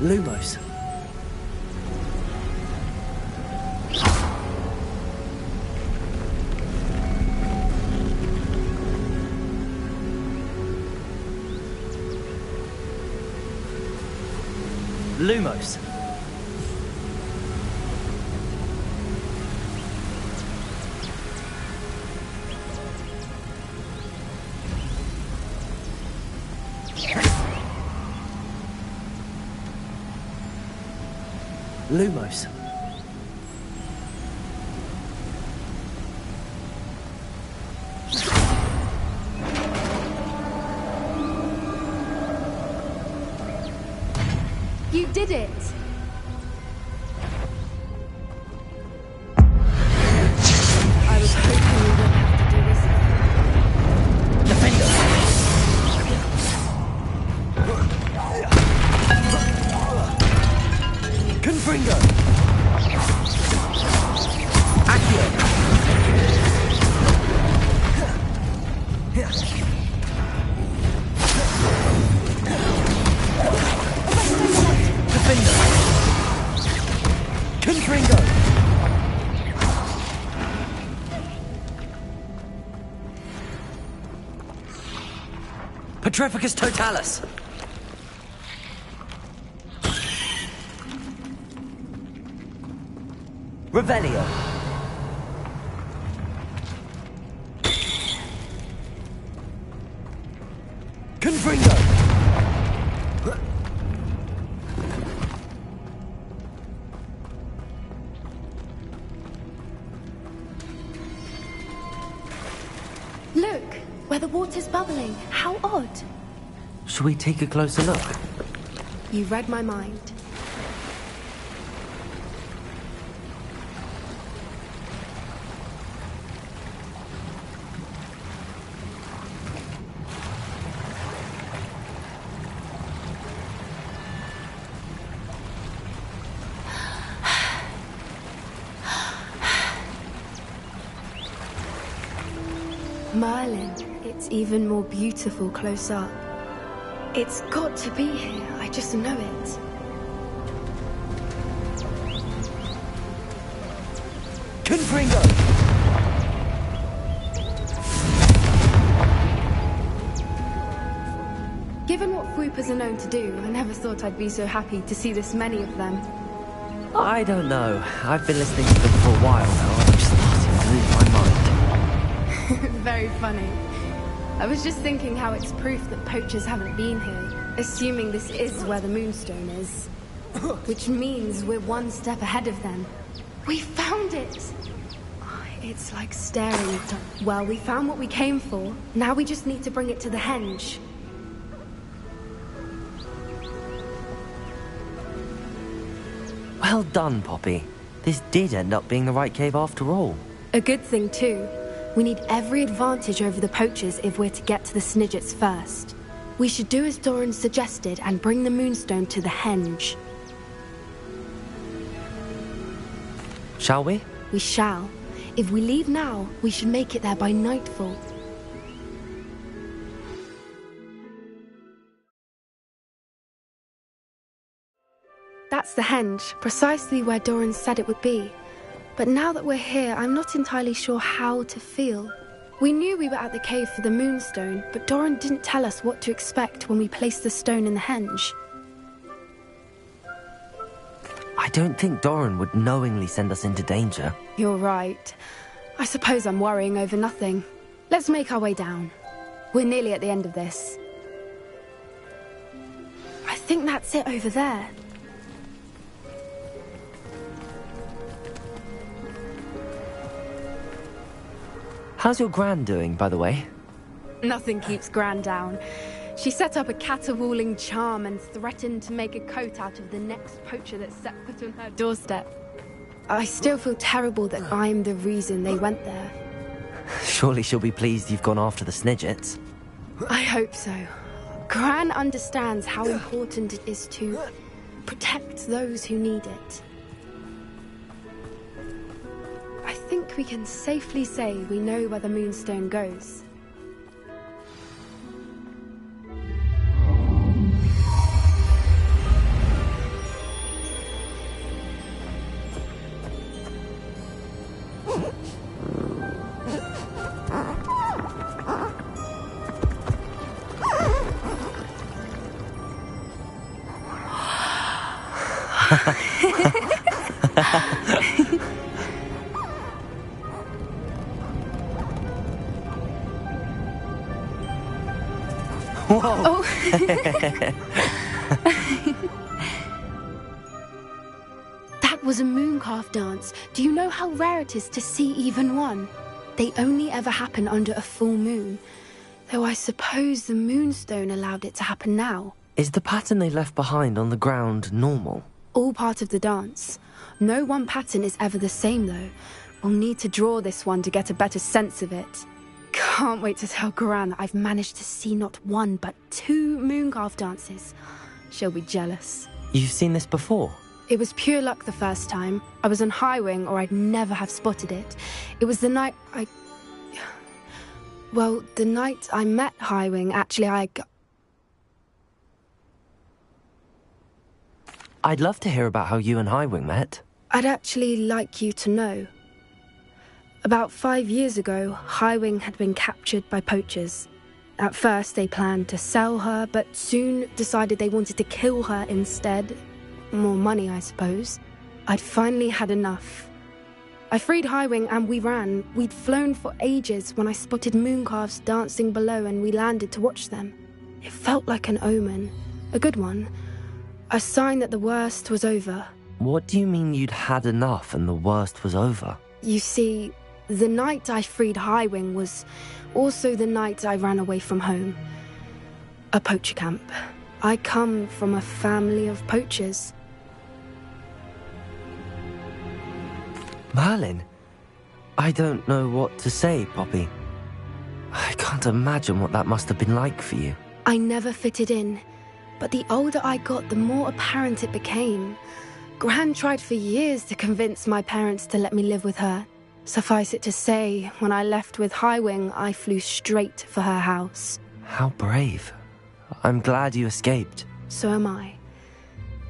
Lumos. Lumos. Lumos. You did it! I was hoping we wouldn't have to do this. Confringo. Petrificus Totalis! Revelio! Confringo! Look, where the water's bubbling. How odd. Should we take a closer look? You read my mind. Merlin, it's even more beautiful close up. It's got to be here, I just know it. Confringo! Given what Fwoopers are known to do, I never thought I'd be so happy to see this many of them. I don't know. I've been listening to them for a while now, and I'm starting to lose my mind. Very funny. I was just thinking how it's proof that poachers haven't been here, assuming this is where the Moonstone is. Which means we're one step ahead of them. We found it! It's like staring at... Well, we found what we came for. Now we just need to bring it to the henge. Well done, Poppy. This did end up being the right cave after all. A good thing, too. We need every advantage over the poachers if we're to get to the Snidgets first. We should do as Doran suggested and bring the Moonstone to the henge. Shall we? We shall. If we leave now, we should make it there by nightfall. That's the henge, precisely where Doran said it would be. But now that we're here, I'm not entirely sure how to feel. We knew we were at the cave for the Moonstone, but Doran didn't tell us what to expect when we placed the stone in the henge. I don't think Doran would knowingly send us into danger. You're right. I suppose I'm worrying over nothing. Let's make our way down. We're nearly at the end of this. I think that's it over there. How's your Gran doing, by the way? Nothing keeps Gran down. She set up a caterwauling charm and threatened to make a coat out of the next poacher that set foot on her doorstep. I still feel terrible that I'm the reason they went there. Surely she'll be pleased you've gone after the Snidgets. I hope so. Gran understands how important it is to protect those who need it. I think we can safely say we know where the Moonstone goes. Whoa! Oh. That was a mooncalf dance. Do you know how rare it is to see even one? They only ever happen under a full moon. Though I suppose the Moonstone allowed it to happen now. Is the pattern they left behind on the ground normal? All part of the dance. No one pattern is ever the same, though. We'll need to draw this one to get a better sense of it. Can't wait to tell Gran that I've managed to see not one, but 2 mooncalf dances. She'll be jealous. You've seen this before? It was pure luck the first time. I was on Highwing, or I'd never have spotted it. It was the night Well, the night I met Highwing, actually, I'd love to hear about how you and Highwing met. I'd actually like you to know. About 5 years ago, Highwing had been captured by poachers. At first, they planned to sell her, but soon decided they wanted to kill her instead. More money, I suppose. I'd finally had enough. I freed Highwing and we ran. We'd flown for ages when I spotted mooncalves dancing below and we landed to watch them. It felt like an omen. A good one. A sign that the worst was over. What do you mean you'd had enough and the worst was over? You see, the night I freed Highwing was also the night I ran away from home. A poacher camp. I come from a family of poachers. Merlin? I don't know what to say, Poppy. I can't imagine what that must have been like for you. I never fitted in, but the older I got, the more apparent it became. Gran tried for years to convince my parents to let me live with her. Suffice it to say, when I left with Highwing, I flew straight for her house. How brave. I'm glad you escaped. So am I.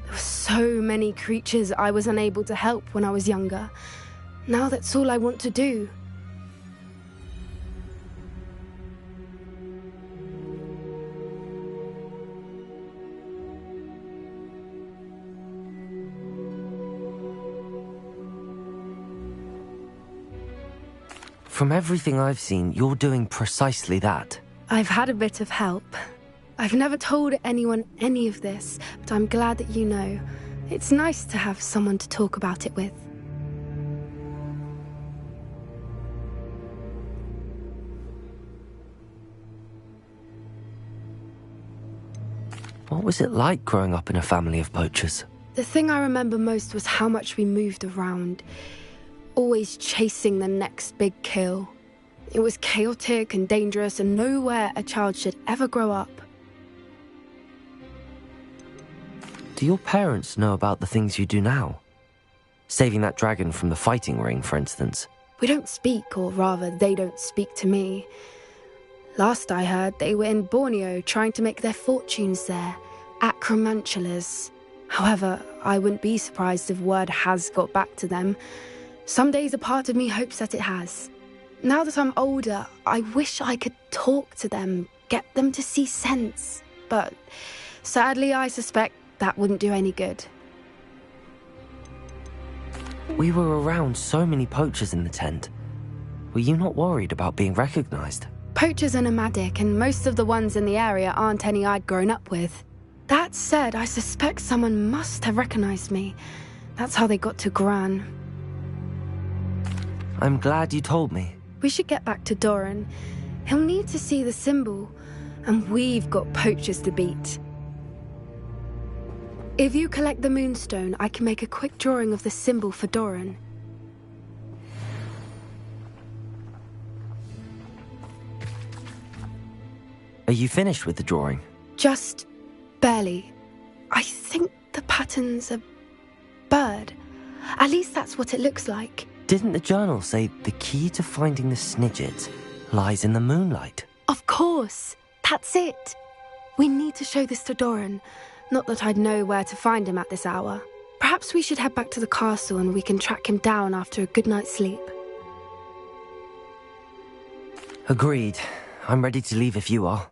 There were so many creatures I was unable to help when I was younger. Now that's all I want to do. From everything I've seen, you're doing precisely that. I've had a bit of help. I've never told anyone any of this, but I'm glad that you know. It's nice to have someone to talk about it with. What was it like growing up in a family of poachers? The thing I remember most was how much we moved around, always chasing the next big kill. It was chaotic and dangerous and nowhere a child should ever grow up. Do your parents know about the things you do now? Saving that dragon from the fighting ring, for instance. We don't speak, or rather, they don't speak to me. Last I heard, they were in Borneo trying to make their fortunes there, acromantulas. However, I wouldn't be surprised if word has got back to them. Some days a part of me hopes that it has. Now that I'm older, I wish I could talk to them, get them to see sense. But sadly, I suspect that wouldn't do any good. We were around so many poachers in the tent. Were you not worried about being recognized? Poachers are nomadic, and most of the ones in the area aren't any I'd grown up with. That said, I suspect someone must have recognized me. That's how they got to Gran. I'm glad you told me. We should get back to Doran. He'll need to see the symbol, and we've got poachers to beat. If you collect the moonstone, I can make a quick drawing of the symbol for Doran. Are you finished with the drawing? Just barely. I think the pattern's a bird. At least that's what it looks like. Didn't the journal say the key to finding the Snidgets lies in the moonlight? Of course. That's it. We need to show this to Doran. Not that I'd know where to find him at this hour. Perhaps we should head back to the castle and we can track him down after a good night's sleep. Agreed. I'm ready to leave if you are.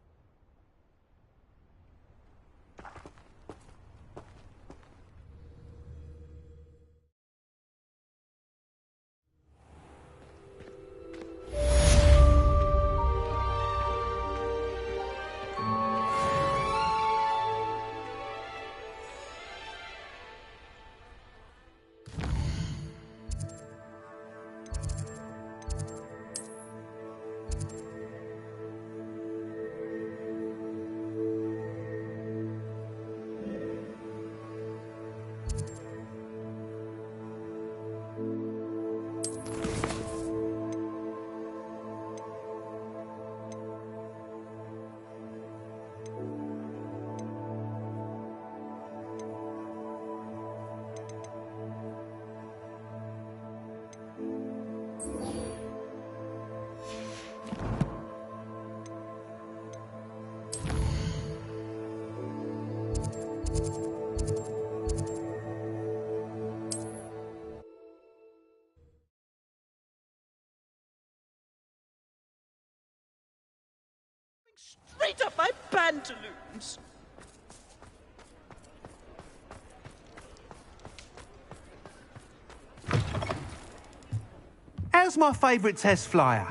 pantaloons. How's my favourite test flyer?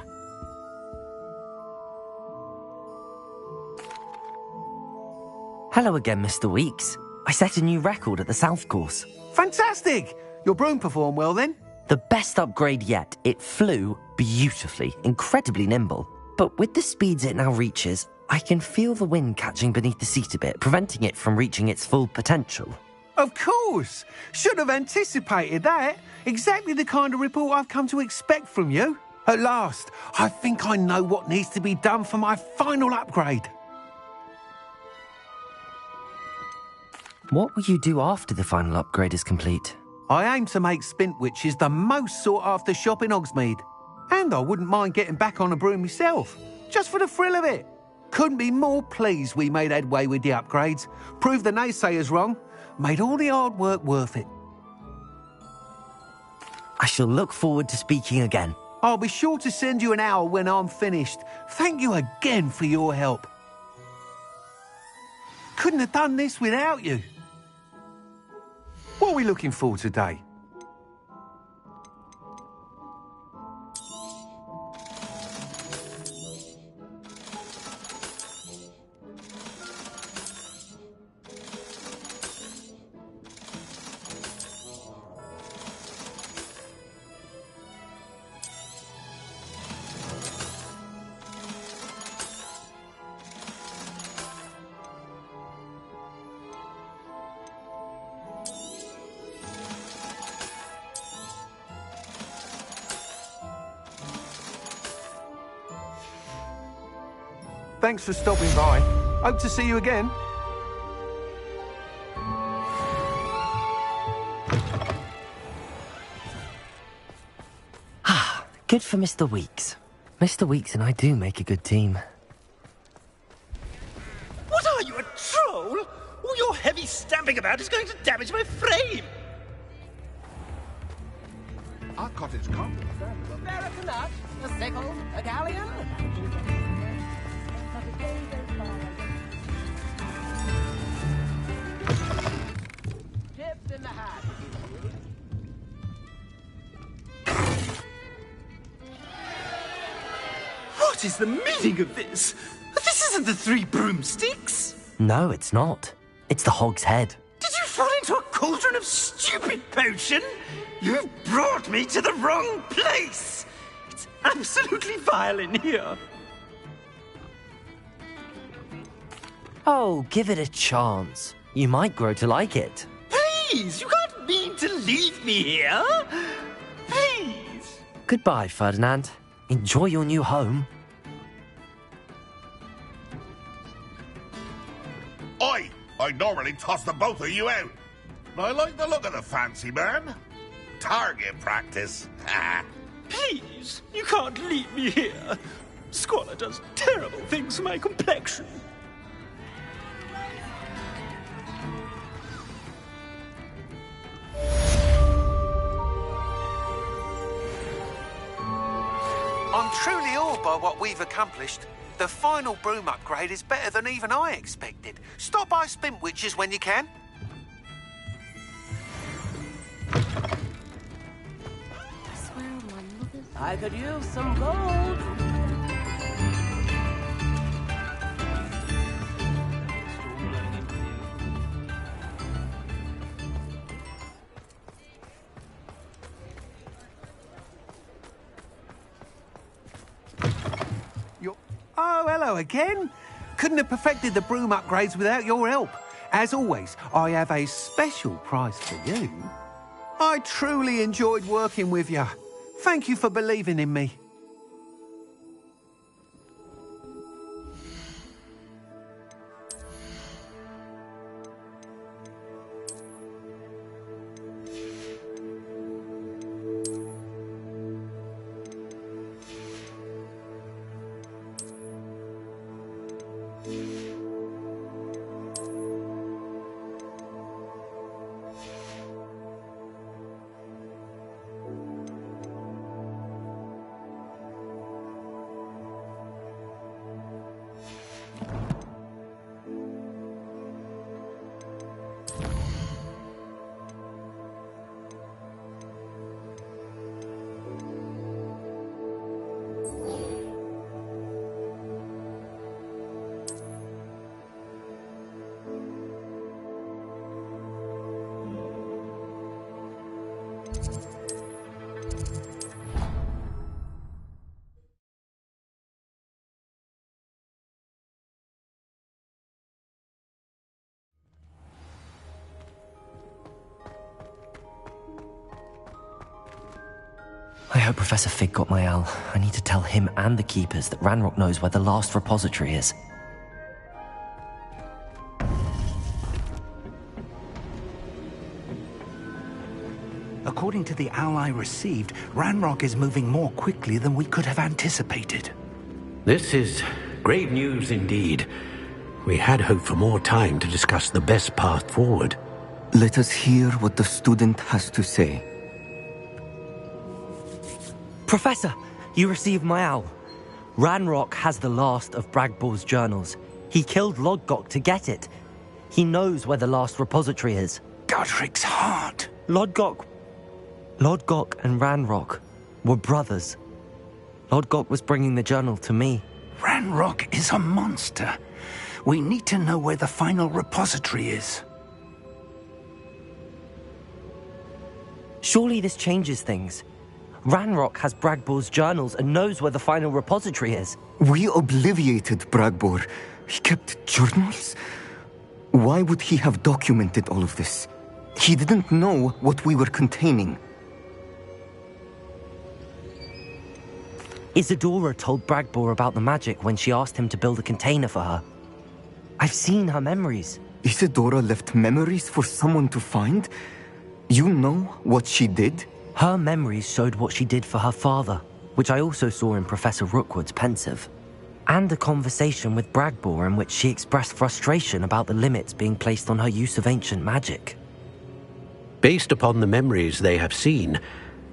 Hello again, Mr. Weeks. I set a new record at the South Course. Fantastic! Your broom performed well then? The best upgrade yet. It flew beautifully, incredibly nimble. But with the speeds it now reaches, I can feel the wind catching beneath the seat a bit, preventing it from reaching its full potential. Of course! Should have anticipated that. Exactly the kind of report I've come to expect from you. At last, I think I know what needs to be done for my final upgrade. What will you do after the final upgrade is complete? I aim to make Spintwitches the most sought-after shop in Hogsmeade. And I wouldn't mind getting back on a broom myself, just for the thrill of it. Couldn't be more pleased we made headway with the upgrades, proved the naysayers wrong, made all the hard work worth it. I shall look forward to speaking again. I'll be sure to send you an hour when I'm finished. Thank you again for your help. Couldn't have done this without you. What are we looking for today? Thanks for stopping by. Hope to see you again. Good for Mr. Weeks. Mr. Weeks and I do make a good team. What are you, a troll? All your heavy stamping about is going to damage my frame. Our cottage can't withstand them. American nut, a sickle, a galleon. Tipped in the hat. What is the meaning of this? This isn't the Three Broomsticks. No, it's not. It's the Hog's Head. Did you fall into a cauldron of stupid potion? You've brought me to the wrong place. It's absolutely vile in here. Oh, give it a chance. You might grow to like it. Please, you can't mean to leave me here. Please. Goodbye, Ferdinand. Enjoy your new home. Oi! I normally toss the both of you out. I like the look of the fancy man. Target practice. Please, you can't leave me here. Squalor does terrible things to my complexion. I'm truly awed by what we've accomplished. The final broom upgrade is better than even I expected. Stop by Spintwitches when you can. I could use some gold. Oh, hello again. Couldn't have perfected the broom upgrades without your help. As always, I have a special prize for you. I truly enjoyed working with you. Thank you for believing in me. I hope Professor Fig got my owl. I need to tell him and the Keepers that Ranrock knows where the last repository is. According to the owl I received, Ranrock is moving more quickly than we could have anticipated. This is grave news indeed. We had hoped for more time to discuss the best path forward. Let us hear what the student has to say. Professor, you received my owl. Ranrock has the last of Bragbor's journals. He killed Lodgok to get it. He knows where the last repository is. Godric's heart. Lodgok and Ranrock were brothers. Lodgok was bringing the journal to me. Ranrock is a monster. We need to know where the final repository is. Surely this changes things. Ranrock has Bragbor's journals and knows where the final repository is. We obliviated Bragbor. He kept journals? Why would he have documented all of this? He didn't know what we were containing. Isadora told Bragbor about the magic when she asked him to build a container for her. I've seen her memories. Isadora left memories for someone to find? You know what she did? Her memories showed what she did for her father, which I also saw in Professor Rookwood's pensive. And a conversation with Bragbor in which she expressed frustration about the limits being placed on her use of ancient magic. Based upon the memories they have seen,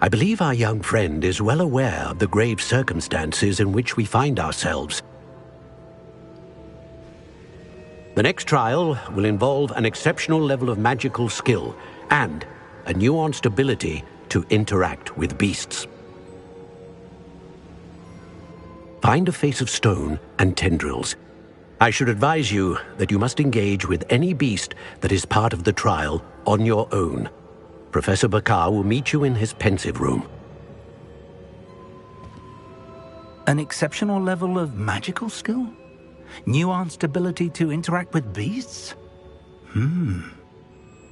I believe our young friend is well aware of the grave circumstances in which we find ourselves. The next trial will involve an exceptional level of magical skill and a nuanced ability to interact with beasts. Find a face of stone and tendrils. I should advise you that you must engage with any beast that is part of the trial on your own. Professor Bakar will meet you in his pensive room. An exceptional level of magical skill? Nuanced ability to interact with beasts?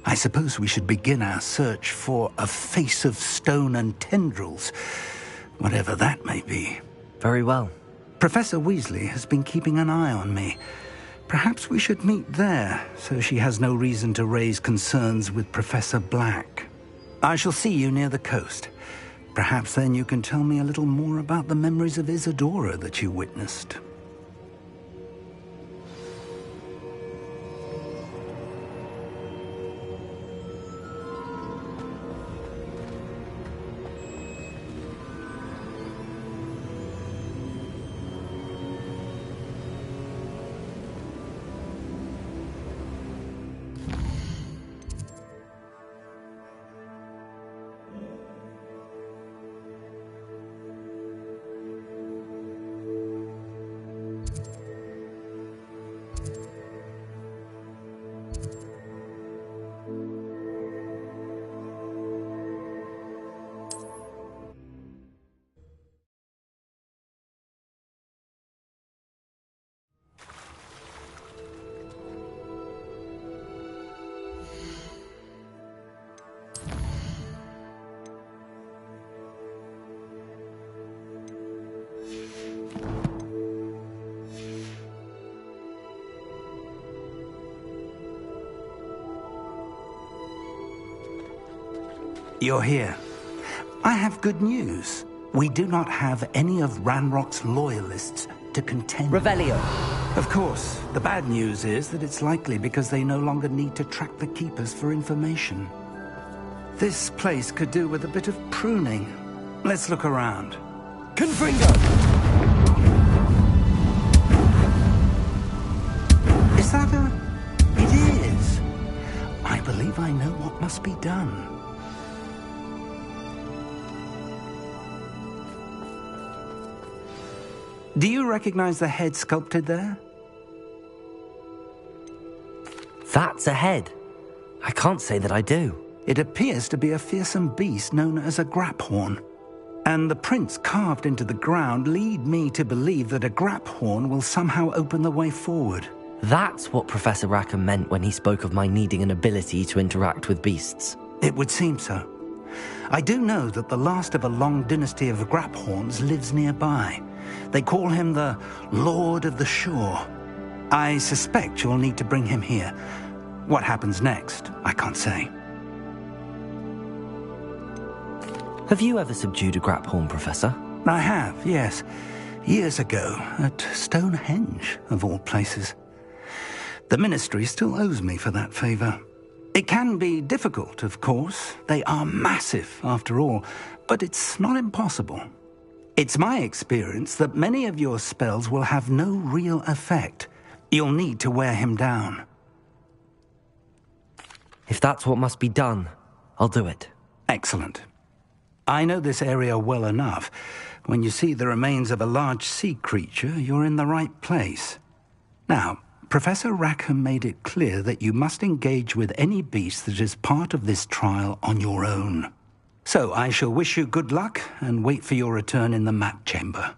I suppose we should begin our search for a face of stone and tendrils, whatever that may be. Very well. Professor Weasley has been keeping an eye on me. Perhaps we should meet there, so she has no reason to raise concerns with Professor Black. I shall see you near the coast. Perhaps then you can tell me a little more about the memories of Isadora that you witnessed. You're here. I have good news. We do not have any of Ranrock's loyalists to contend. Revelio. Of course. The bad news is that it's likely because they no longer need to track the Keepers for information. This place could do with a bit of pruning. Let's look around. Confringo! Is that a... It is. I believe I know what must be done. Do you recognize the head sculpted there? That's a head. I can't say that I do. It appears to be a fearsome beast known as a graphorn. And the prints carved into the ground lead me to believe that a graphorn will somehow open the way forward. That's what Professor Rackham meant when he spoke of my needing an ability to interact with beasts. It would seem so. I do know that the last of a long dynasty of graphorns lives nearby. They call him the Lord of the Shore. I suspect you'll need to bring him here. What happens next, I can't say. Have you ever subdued a graphorn, Professor? I have, yes. Years ago, at Stonehenge, of all places. The Ministry still owes me for that favour. It can be difficult, of course. They are massive, after all, but it's not impossible. It's my experience that many of your spells will have no real effect. You'll need to wear him down. If that's what must be done, I'll do it. Excellent. I know this area well enough. When you see the remains of a large sea creature, you're in the right place. Now, Professor Rackham made it clear that you must engage with any beast that is part of this trial on your own. So I shall wish you good luck and wait for your return in the map chamber.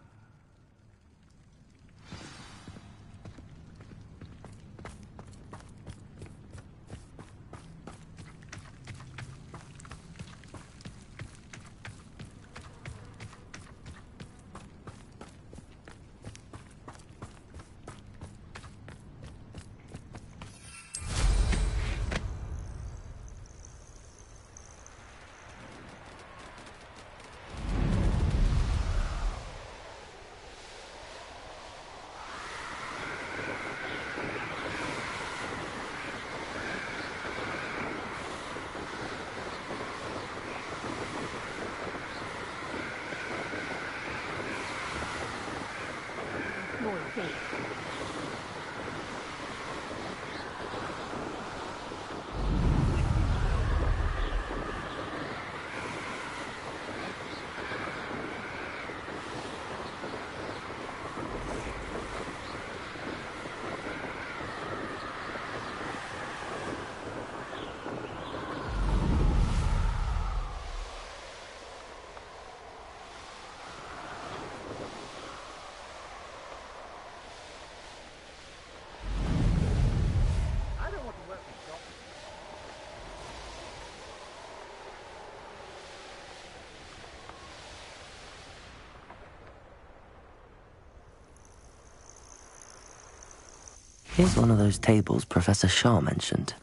Here's one of those tables Professor Shah mentioned.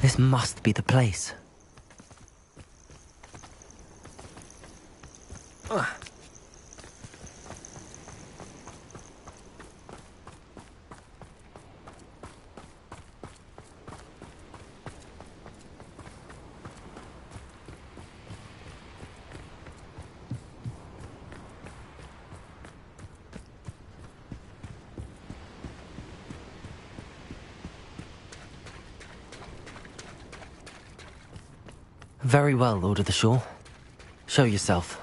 This must be the place. Very well, Lord of the Shore. Show yourself.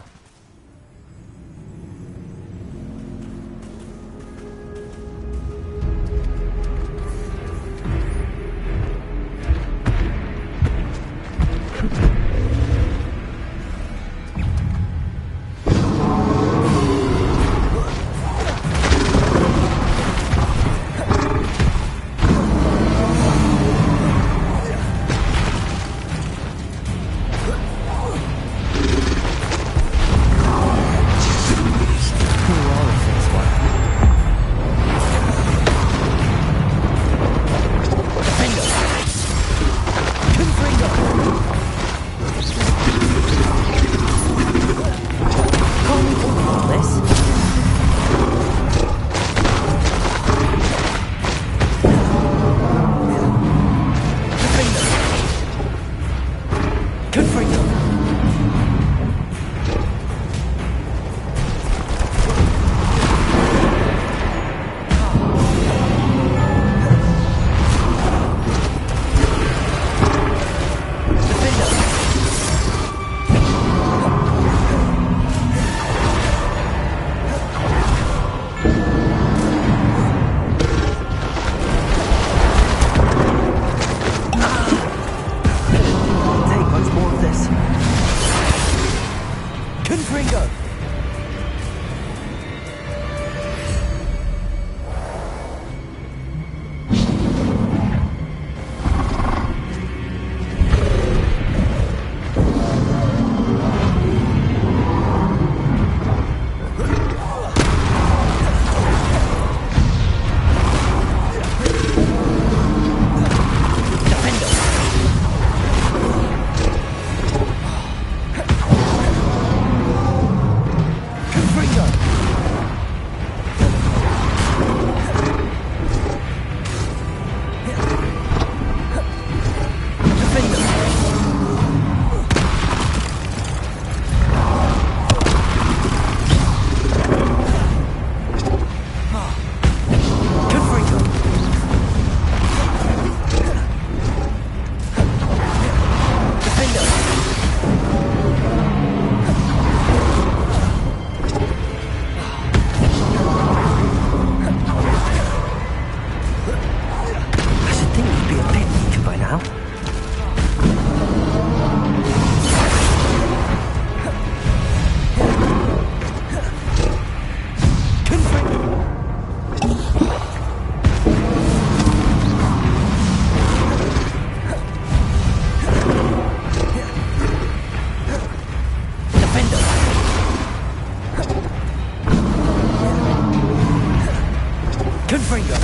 Confringo.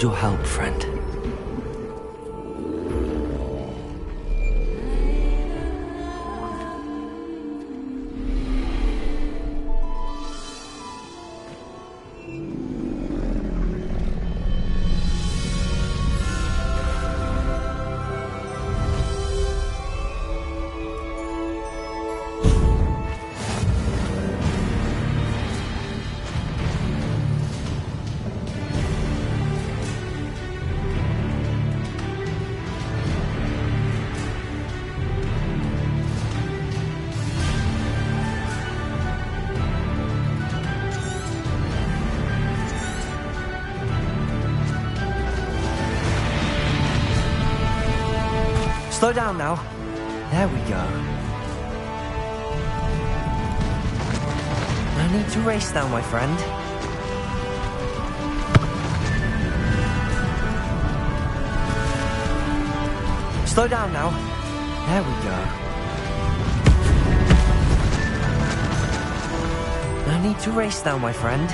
Your help, friend. Slow down now. There we go. No need to race now, my friend. Slow down now. There we go. No need to race now, my friend.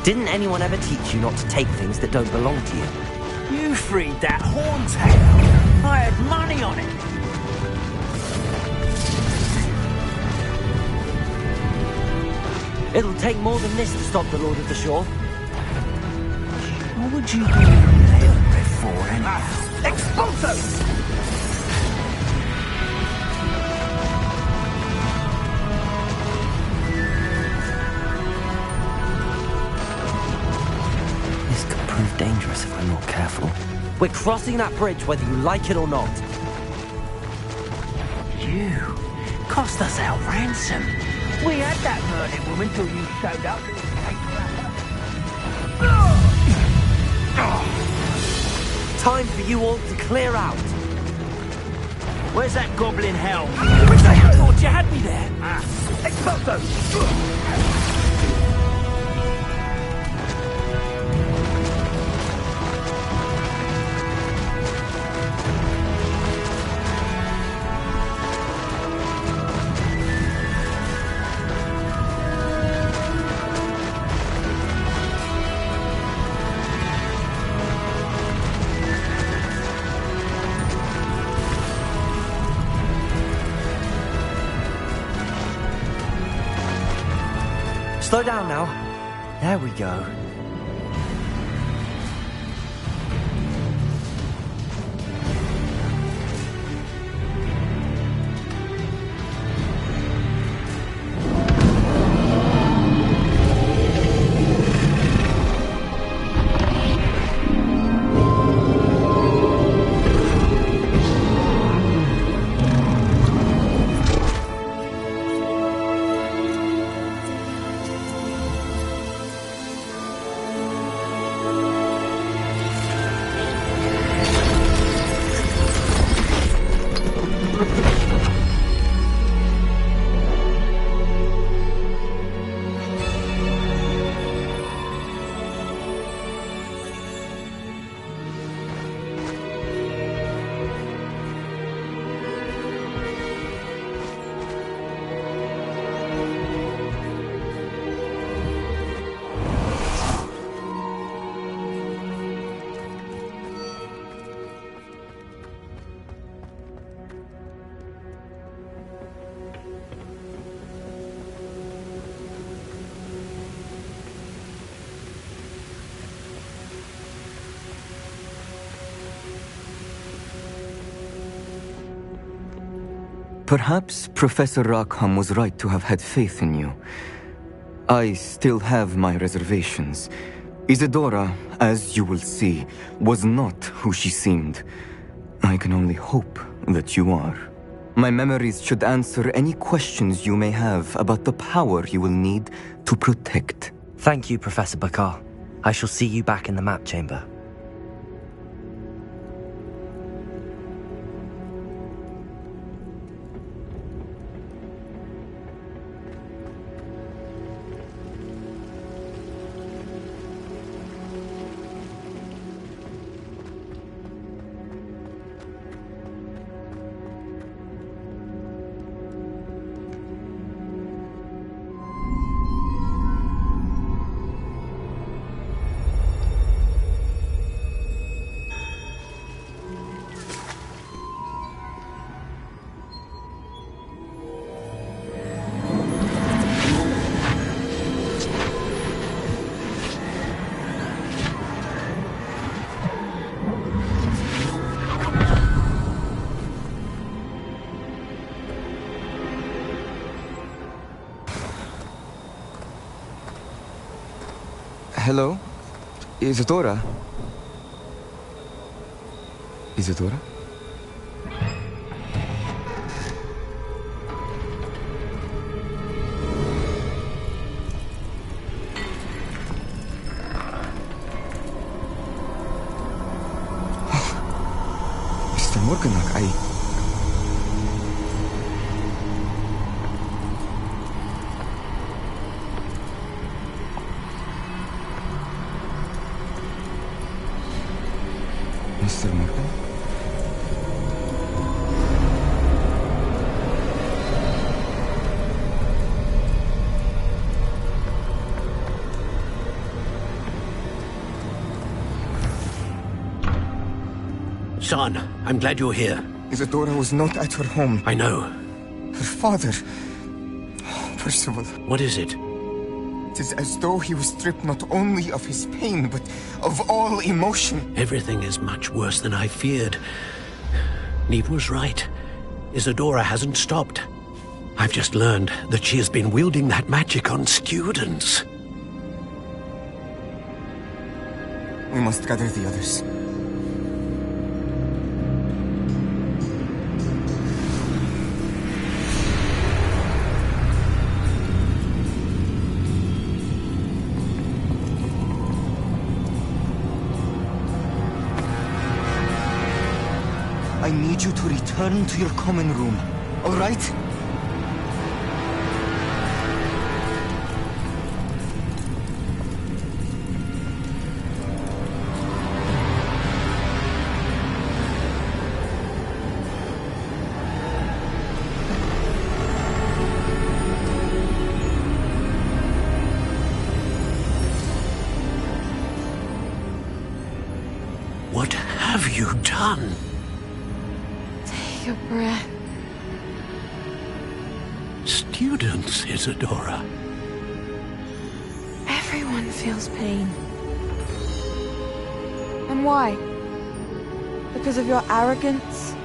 Didn't anyone ever teach you not to take things that don't belong to you? You freed that horntail. I had money on it. It'll take more than this to stop the Lord of the Shore. What would you be there before anyhow? Expulso! Dangerous if I'm not careful. We're crossing that bridge whether you like it or not. You cost us our ransom. We had that murdered woman till you showed up. Time for you all to clear out. Where's that goblin hell? I thought you had me there. Expulso! Slow down now. There we go. Perhaps Professor Rackham was right to have had faith in you. I still have my reservations. Isadora, as you will see, was not who she seemed. I can only hope that you are. My memories should answer any questions you may have about the power you will need to protect. Thank you, Professor Bakar. I shall see you back in the map chamber. Hello? Isadora? Isadora? Mr. Morganach, Mr. Morgan? Son, I'm glad you're here. Isadora was not at her home. I know. Her father... Percival. What is it? It is as though he was stripped not only of his pain, but of all emotion. Everything is much worse than I feared. Neve was right. Isadora hasn't stopped. I've just learned that she has been wielding that magic on students. We must gather the others. I need you to return to your common room, all right? What have you done? Take a breath. Students, Isadora. Everyone feels pain. And why? Because of your arrogance?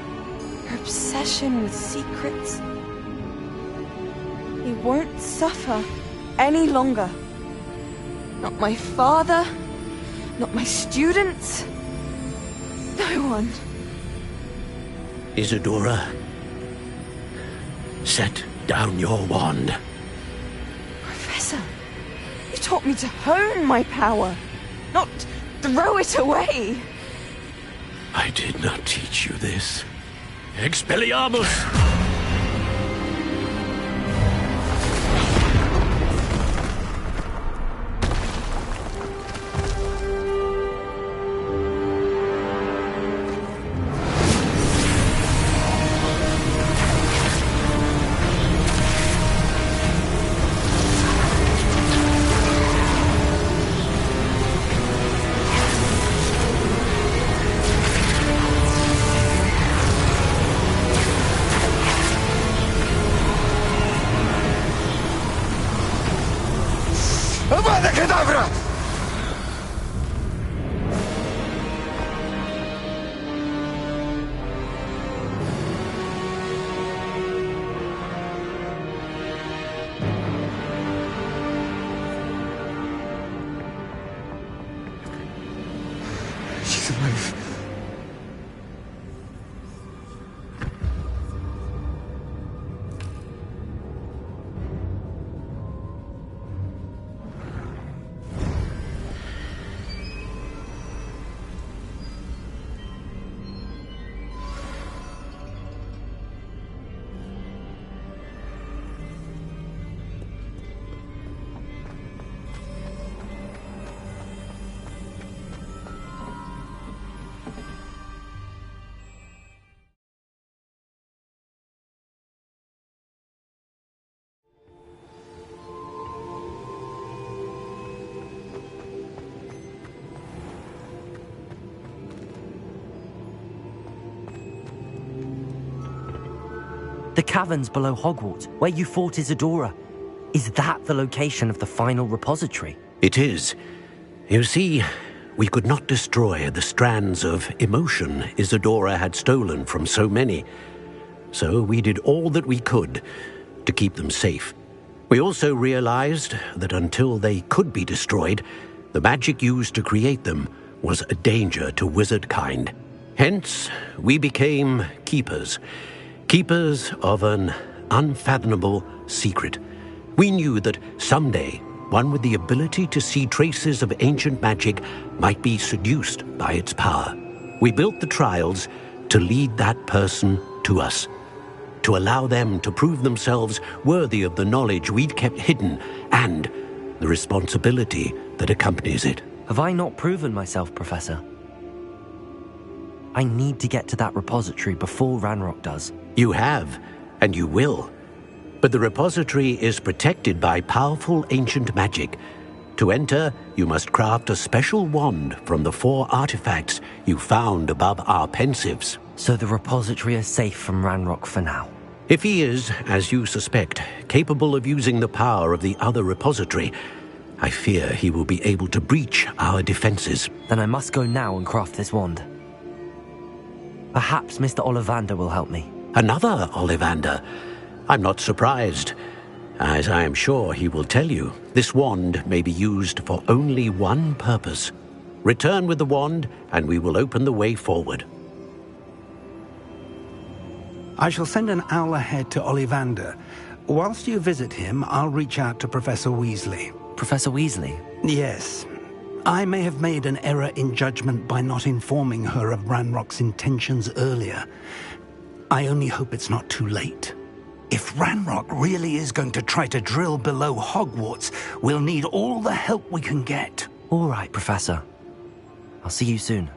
Your obsession with secrets? He won't suffer any longer. Not my father, not my students, no one. Isadora, set down your wand. Professor, you taught me to hone my power, not throw it away. I did not teach you this. Expelliarmus! place. The caverns below Hogwarts, where you fought Isadora. Is that the location of the final repository? It is. You see, we could not destroy the strands of emotion Isadora had stolen from so many. So we did all that we could to keep them safe. We also realized that until they could be destroyed, the magic used to create them was a danger to wizard kind. Hence, we became keepers. Keepers of an unfathomable secret. We knew that someday, one with the ability to see traces of ancient magic might be seduced by its power. We built the trials to lead that person to us, to allow them to prove themselves worthy of the knowledge we'd kept hidden and the responsibility that accompanies it. Have I not proven myself, Professor? I need to get to that repository before Ranrock does. You have, and you will. But the repository is protected by powerful ancient magic. To enter, you must craft a special wand from the 4 artifacts you found above our pensives. So the repository is safe from Ranrock for now? If he is, as you suspect, capable of using the power of the other repository, I fear he will be able to breach our defenses. Then I must go now and craft this wand. Perhaps Mr. Ollivander will help me. Another Ollivander? I'm not surprised. As I am sure he will tell you, this wand may be used for only one purpose. Return with the wand, and we will open the way forward. I shall send an owl ahead to Ollivander. Whilst you visit him, I'll reach out to Professor Weasley. Professor Weasley? Yes. I may have made an error in judgment by not informing her of Ranrock's intentions earlier. I only hope it's not too late. If Ranrock really is going to try to drill below Hogwarts, we'll need all the help we can get. All right, Professor. I'll see you soon.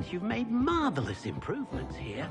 You've made marvelous improvements here.